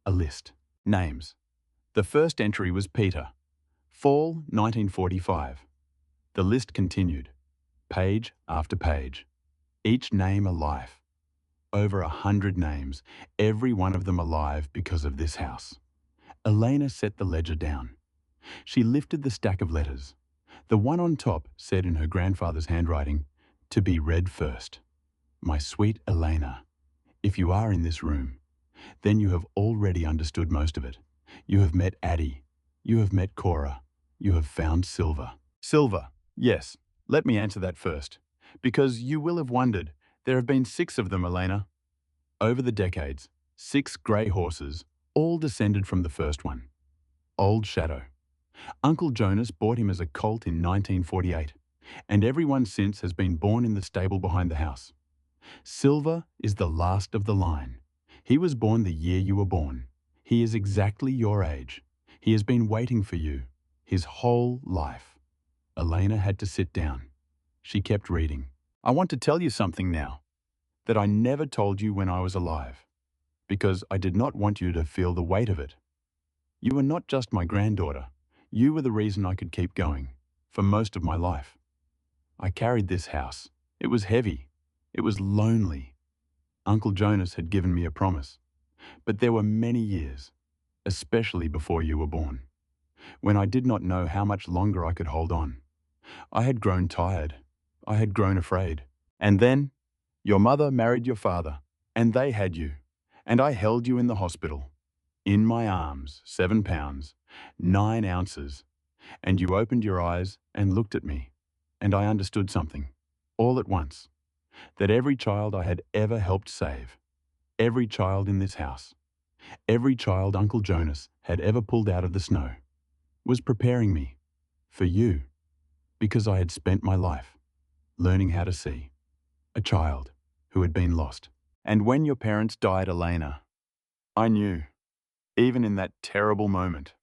A list. Names. The first entry was Peter. Fall 1945. The list continued. Page after page. Each name a life. Over 100 names, every one of them alive because of this house. Elena set the ledger down. She lifted the stack of letters. The one on top said in her grandfather's handwriting, to be read first. My sweet Elena, if you are in this room, then you have already understood most of it. You have met Addie. You have met Cora. You have found Silver. Silver, yes. Let me answer that first. Because you will have wondered, there have been 6 of them, Elena. Over the decades, 6 grey horses, all descended from the first one. Old Shadow. Uncle Jonas bought him as a colt in 1948, and everyone since has been born in the stable behind the house. Silver is the last of the line. He was born the year you were born. He is exactly your age. He has been waiting for you, his whole life. Elena had to sit down. She kept reading. I want to tell you something now that I never told you when I was alive, because I did not want you to feel the weight of it. You were not just my granddaughter. You were the reason I could keep going for most of my life. I carried this house. It was heavy. It was lonely. Uncle Jonas had given me a promise, but there were many years, especially before you were born, when I did not know how much longer I could hold on. I had grown tired. I had grown afraid. And then, your mother married your father, and they had you, and I held you in the hospital. In my arms, 7 pounds, 9 ounces, and you opened your eyes and looked at me, and I understood something, all at once, that every child I had ever helped save, every child in this house, every child Uncle Jonas had ever pulled out of the snow, was preparing me for you. because I had spent my life learning how to see a child who had been lost. And when your parents died, Elena, I knew, even in that terrible moment,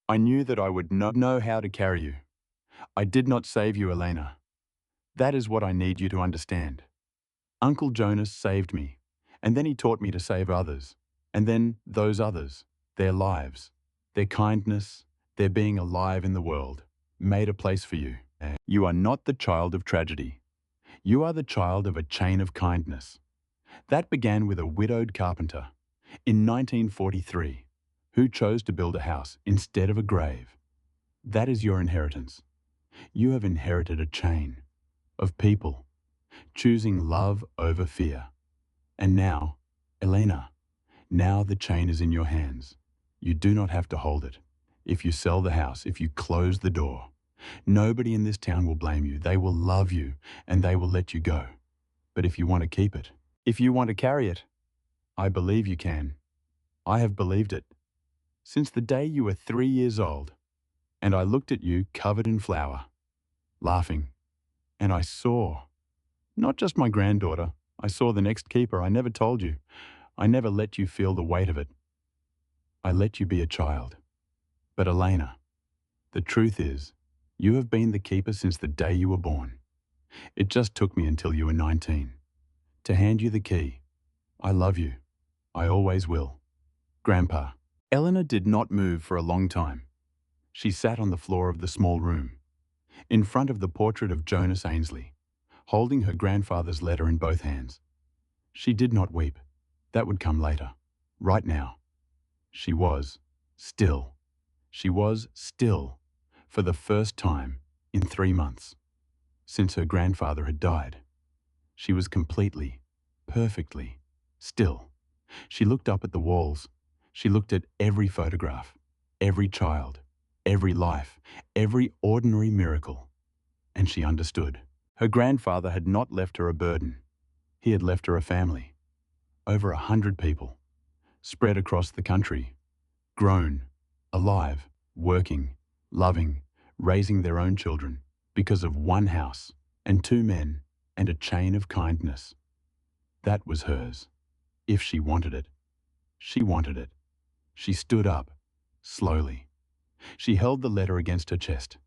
I knew that I would not know how to carry you. I did not save you, Elena. That is what I need you to understand. Uncle Jonas saved me, and then he taught me to save others, and then those others, their lives, their kindness, their being alive in the world, made a place for you. You are not the child of tragedy. You are the child of a chain of kindness. That began with a widowed carpenter in 1943 who chose to build a house instead of a grave. That is your inheritance. You have inherited a chain of people choosing love over fear. And now, Elena, now the chain is in your hands. You do not have to hold it. If you sell the house, if you close the door, nobody in this town will blame you. They will love you and they will let you go. But if you want to keep it, if you want to carry it, I believe you can. I have believed it since the day you were 3 years old, and I looked at you covered in flour, laughing, and I saw, not just my granddaughter, I saw the next keeper. I never told you. I never let you feel the weight of it. I let you be a child. But Elena, the truth is, you have been the keeper since the day you were born. It just took me until you were 19 to hand you the key. I love you. I always will. Grandpa. Eleanor did not move for a long time. She sat on the floor of the small room, in front of the portrait of Jonas Ainsley, holding her grandfather's letter in both hands. She did not weep. That would come later. Right now, she was still. She was still, for the first time in 3 months, since her grandfather had died. She was completely, perfectly still. She looked up at the walls. She looked at every photograph, every child, every life, every ordinary miracle. And she understood. Her grandfather had not left her a burden. He had left her a family. Over 100 people, spread across the country, grown, alive, working, loving, raising their own children because of one house and 2 men and a chain of kindness. That was hers. If she wanted it. She wanted it. She stood up, slowly. She held the letter against her chest.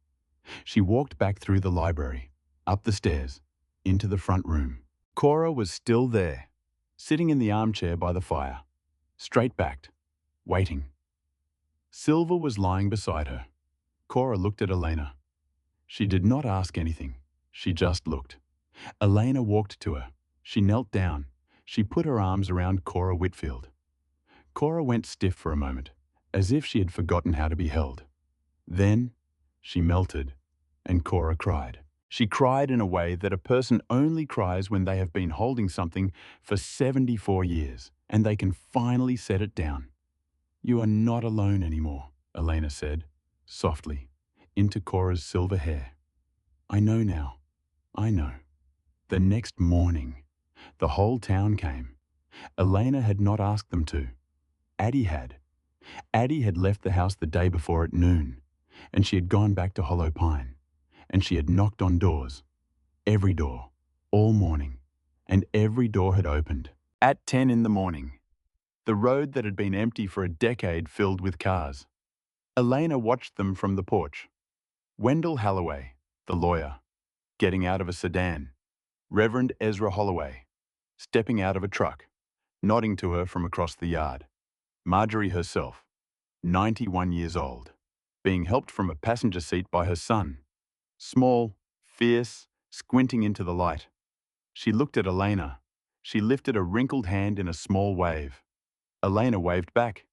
She walked back through the library, up the stairs, into the front room. Cora was still there, sitting in the armchair by the fire, straight-backed, waiting. Silver was lying beside her. Cora looked at Elena. She did not ask anything. She just looked. Elena walked to her. She knelt down. She put her arms around Cora Whitfield. Cora went stiff for a moment, as if she had forgotten how to be held. Then she melted, and Cora cried. She cried in a way that a person only cries when they have been holding something for 74 years, and they can finally set it down. You are not alone anymore, Elena said, softly, into Cora's silver hair. I know now. I know. The next morning, the whole town came. Elena had not asked them to. Addie had. Addie had left the house the day before at noon, and she had gone back to Hollow Pine, and she had knocked on doors. Every door, all morning, and every door had opened. At 10 in the morning, the road that had been empty for a decade filled with cars. Elena watched them from the porch. Wendell Holloway, the lawyer, getting out of a sedan. Reverend Ezra Holloway, stepping out of a truck, nodding to her from across the yard. Marjorie herself, 91 years old, being helped from a passenger seat by her son. Small, fierce, squinting into the light. She looked at Elena. She lifted a wrinkled hand in a small wave. Elena waved back.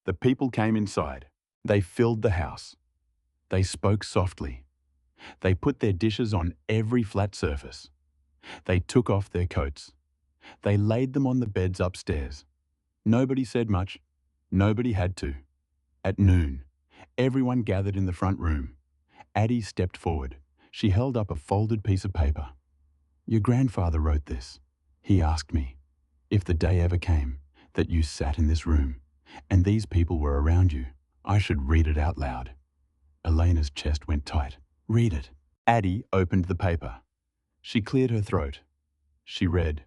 The people came inside. They filled the house. They spoke softly. They put their dishes on every flat surface. They took off their coats. They laid them on the beds upstairs. Nobody said much. Nobody had to. At noon, everyone gathered in the front room. Addie stepped forward. She held up a folded piece of paper. Your grandfather wrote this. He asked me, if the day ever came that you sat in this room and these people were around you, I should read it out loud. Elena's chest went tight. Read it. Addie opened the paper. She cleared her throat. She read,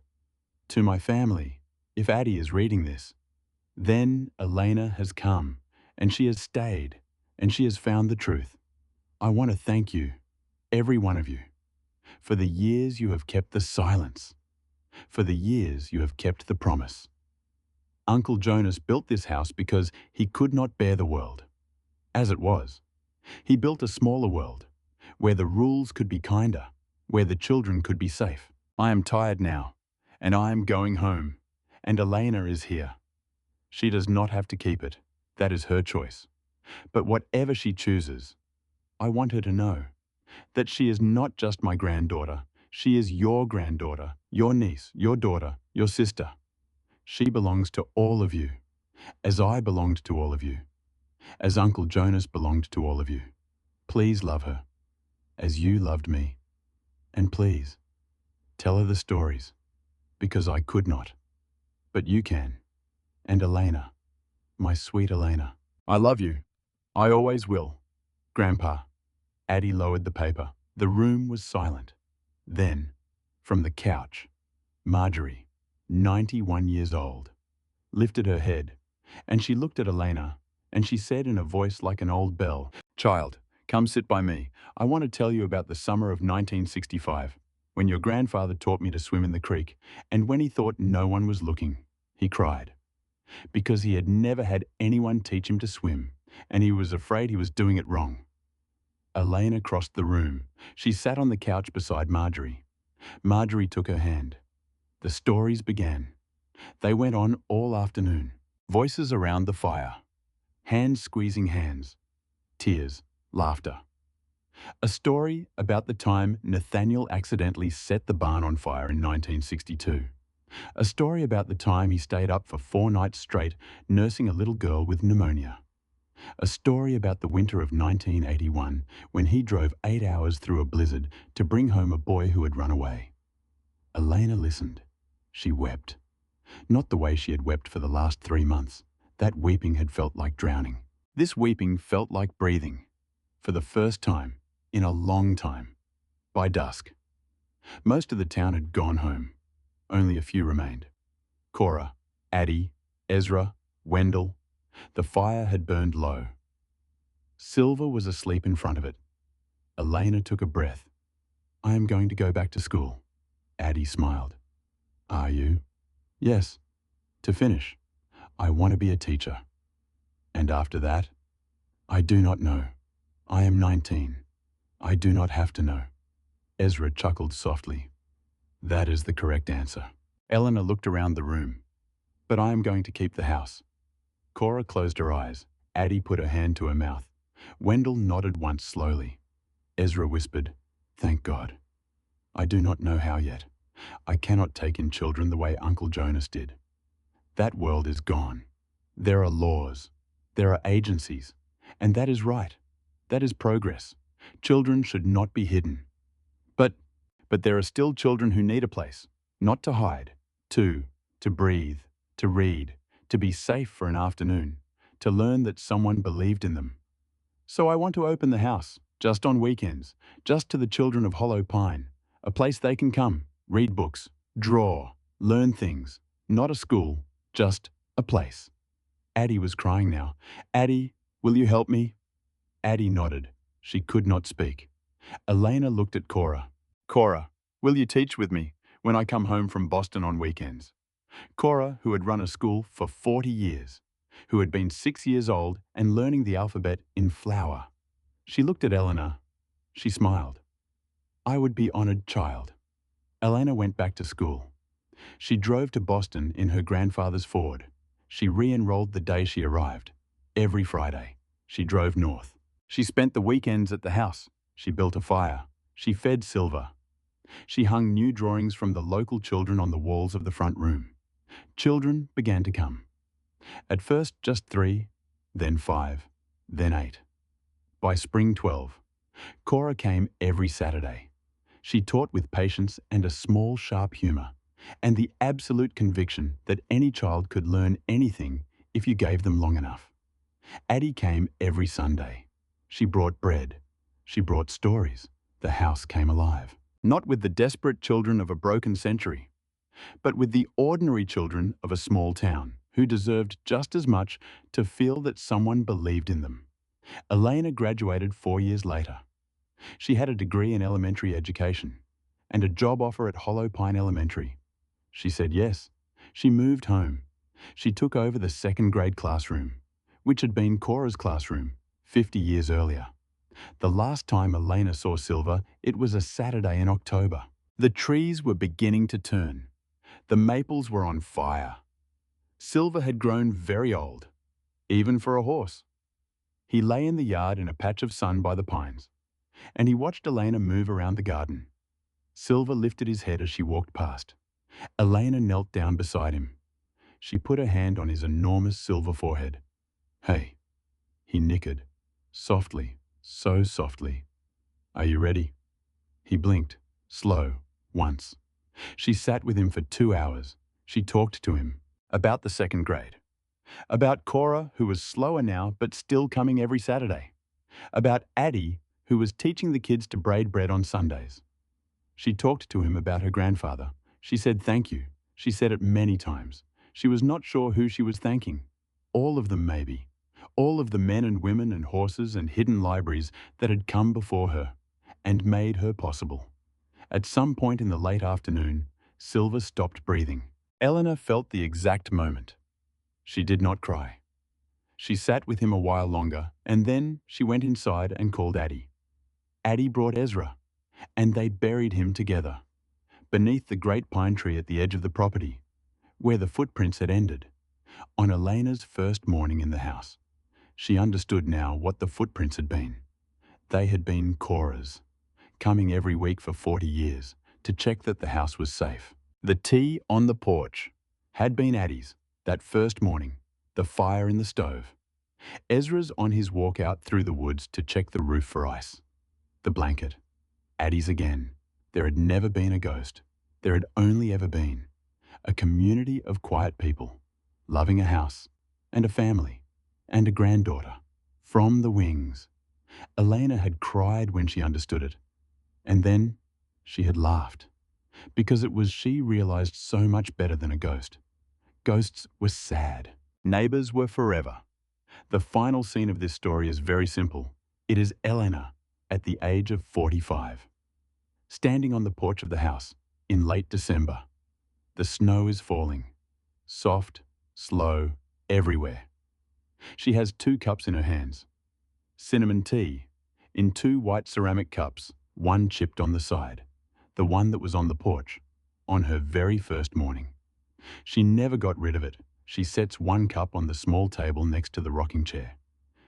"To my family, if Addie is reading this, then Elena has come, and she has stayed, and she has found the truth. I want to thank you, every one of you, for the years you have kept the silence, for the years you have kept the promise. Uncle Jonas built this house because he could not bear the world. As it was, he built a smaller world, where the rules could be kinder, where the children could be safe. I am tired now, and I am going home, and Elena is here. She does not have to keep it. That is her choice. But whatever she chooses, I want her to know that she is not just my granddaughter. She is your granddaughter, your niece, your daughter, your sister. She belongs to all of you, as I belonged to all of you, as Uncle Jonas belonged to all of you. Please love her, as you loved me. And please, tell her the stories, because I could not. But you can. And Elena, my sweet Elena, I love you. I always will. Grandpa." Addie lowered the paper. The room was silent. Then, from the couch, Marjorie, 91 years old, lifted her head, and she looked at Elena, and she said in a voice like an old bell, "Child, come sit by me. I want to tell you about the summer of 1965, when your grandfather taught me to swim in the creek, and when he thought no one was looking, he cried, because he had never had anyone teach him to swim, and he was afraid he was doing it wrong." Elena crossed the room. She sat on the couch beside Marjorie. Marjorie took her hand. The stories began. They went on all afternoon. Voices around the fire. Hands squeezing hands. Tears. Laughter. A story about the time Nathaniel accidentally set the barn on fire in 1962. A story about the time he stayed up for 4 nights straight nursing a little girl with pneumonia. A story about the winter of 1981 when he drove 8 hours through a blizzard to bring home a boy who had run away. Elena listened. She wept. Not the way she had wept for the last 3 months. That weeping had felt like drowning. This weeping felt like breathing. For the first time, in a long time. By dusk, most of the town had gone home. Only a few remained. Cora, Addie, Ezra, Wendell. The fire had burned low. Silver was asleep in front of it. Elena took a breath. "I am going to go back to school." Addie smiled. "Are you?" "Yes. To finish. I want to be a teacher." "And after that?" "I do not know. I am 19. I do not have to know." Ezra chuckled softly. "That is the correct answer." Eleanor looked around the room. "But I am going to keep the house." Cora closed her eyes. Addie put her hand to her mouth. Wendell nodded once slowly. Ezra whispered, "Thank God. I do not know how yet. I cannot take in children the way Uncle Jonas did. That world is gone. There are laws. There are agencies. And that is right. That is progress. Children should not be hidden. But there are still children who need a place, not to hide, to breathe, to read, to be safe for an afternoon, to learn that someone believed in them. So I want to open the house, just on weekends, just to the children of Hollow Pine, a place they can come, read books, draw, learn things, not a school, just a place." Addie was crying now. "Addie, will you help me?" Addie nodded. She could not speak. Elena looked at Cora. "Cora, will you teach with me when I come home from Boston on weekends?" Cora, who had run a school for 40 years, who had been 6 years old and learning the alphabet in flower. She looked at Eleanor. She smiled. "I would be honored, child." Elena went back to school. She drove to Boston in her grandfather's Ford. She re-enrolled the day she arrived. Every Friday, she drove north. She spent the weekends at the house. She built a fire. She fed Silver. She hung new drawings from the local children on the walls of the front room. Children began to come. At first just 3, then 5, then 8. By spring 12, Cora came every Saturday. She taught with patience and a small, sharp humor, and the absolute conviction that any child could learn anything if you gave them long enough. Addie came every Sunday. She brought bread. She brought stories. The house came alive. Not with the desperate children of a broken century, but with the ordinary children of a small town who deserved just as much to feel that someone believed in them. Elena graduated 4 years later. She had a degree in elementary education and a job offer at Hollow Pine Elementary. She said yes. She moved home. She took over the second-grade classroom, which had been Cora's classroom 50 years earlier. The last time Elena saw Silver, it was a Saturday in October. The trees were beginning to turn. The maples were on fire. Silver had grown very old, even for a horse. He lay in the yard in a patch of sun by the pines, and he watched Elena move around the garden. Silver lifted his head as she walked past. Elena knelt down beside him. She put her hand on his enormous silver forehead. "Hey," he nickered, softly, so softly. "Are you ready?" He blinked, slow, once. She sat with him for 2 hours. She talked to him about the second grade, about Cora, who was slower now but still coming every Saturday, about Addie, who was teaching the kids to braid bread on Sundays. She talked to him about her grandfather. She said thank you. She said it many times. She was not sure who she was thanking. All of them, maybe. All of the men and women and horses and hidden libraries that had come before her and made her possible. At some point in the late afternoon, Silver stopped breathing. Eleanor felt the exact moment. She did not cry. She sat with him a while longer, and then she went inside and called Addie. Addie brought Ezra, and they buried him together, beneath the great pine tree at the edge of the property, where the footprints had ended. On Elena's first morning in the house, she understood now what the footprints had been. They had been Cora's, coming every week for 40 years to check that the house was safe. The tea on the porch had been Addie's that first morning, the fire in the stove. Ezra's on his walk out through the woods to check the roof for ice. The blanket. Addie's again. There had never been a ghost. There had only ever been a community of quiet people, loving a house, and a family, and a granddaughter. From the wings. Elena had cried when she understood it. And then she had laughed, because it was she realized so much better than a ghost. Ghosts were sad. Neighbors were forever. The final scene of this story is very simple. It is Elena at the age of 45, standing on the porch of the house in late December. The snow is falling, soft, slow, everywhere. She has 2 cups in her hands. Cinnamon tea, in 2 white ceramic cups, one chipped on the side, the one that was on the porch, on her very first morning. She never got rid of it. She sets 1 cup on the small table next to the rocking chair.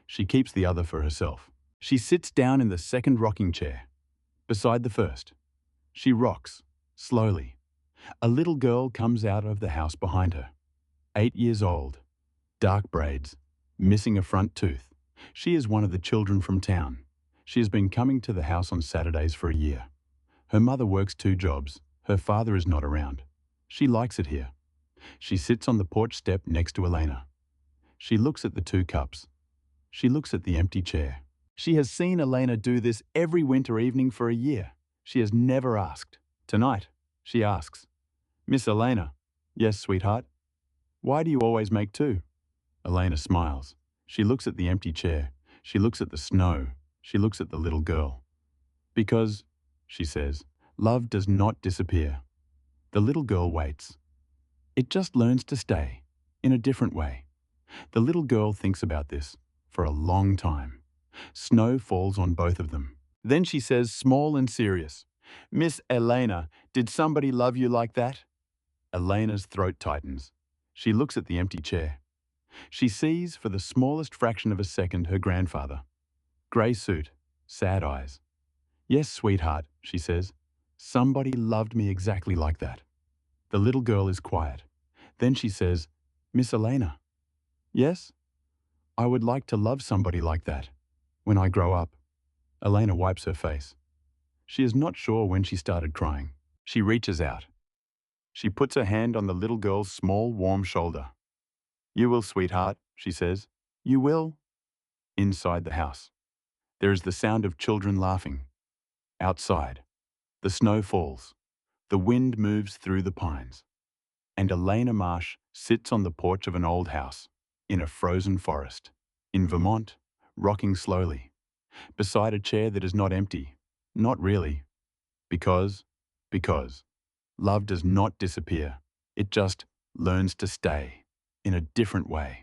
She keeps the other for herself. She sits down in the second rocking chair, beside the first. She rocks, slowly. A little girl comes out of the house behind her. 8 years old, dark braids, missing a front tooth. She is one of the children from town. She has been coming to the house on Saturdays for a year. Her mother works 2 jobs. Her father is not around. She likes it here. She sits on the porch step next to Elena. She looks at the 2 cups. She looks at the empty chair. She has seen Elena do this every winter evening for a year. She has never asked. Tonight, she asks, "Miss Elena." "Yes, sweetheart." "Why do you always make 2? Elena smiles. She looks at the empty chair. She looks at the snow. She looks at the little girl. "Because," she says, "love does not disappear." The little girl waits. It just learns to stay, in a different way. The little girl thinks about this for a long time. Snow falls on both of them. Then she says, small and serious, "Miss Elena, did somebody love you like that?" Elena's throat tightens. She looks at the empty chair. She sees, for the smallest fraction of a second, her grandfather. Grey suit, sad eyes. "Yes, sweetheart," she says. "Somebody loved me exactly like that." The little girl is quiet. Then she says, "Miss Elena." "Yes? I would like to love somebody like that, when I grow up." Elena wipes her face. She is not sure when she started crying. She reaches out. She puts her hand on the little girl's small, warm shoulder. "You will, sweetheart," she says. "You will." Inside the house, there is the sound of children laughing. Outside, the snow falls, the wind moves through the pines, and Elena Marsh sits on the porch of an old house in a frozen forest in Vermont, rocking slowly, beside a chair that is not empty, not really, because, because love does not disappear. It just learns to stay in a different way.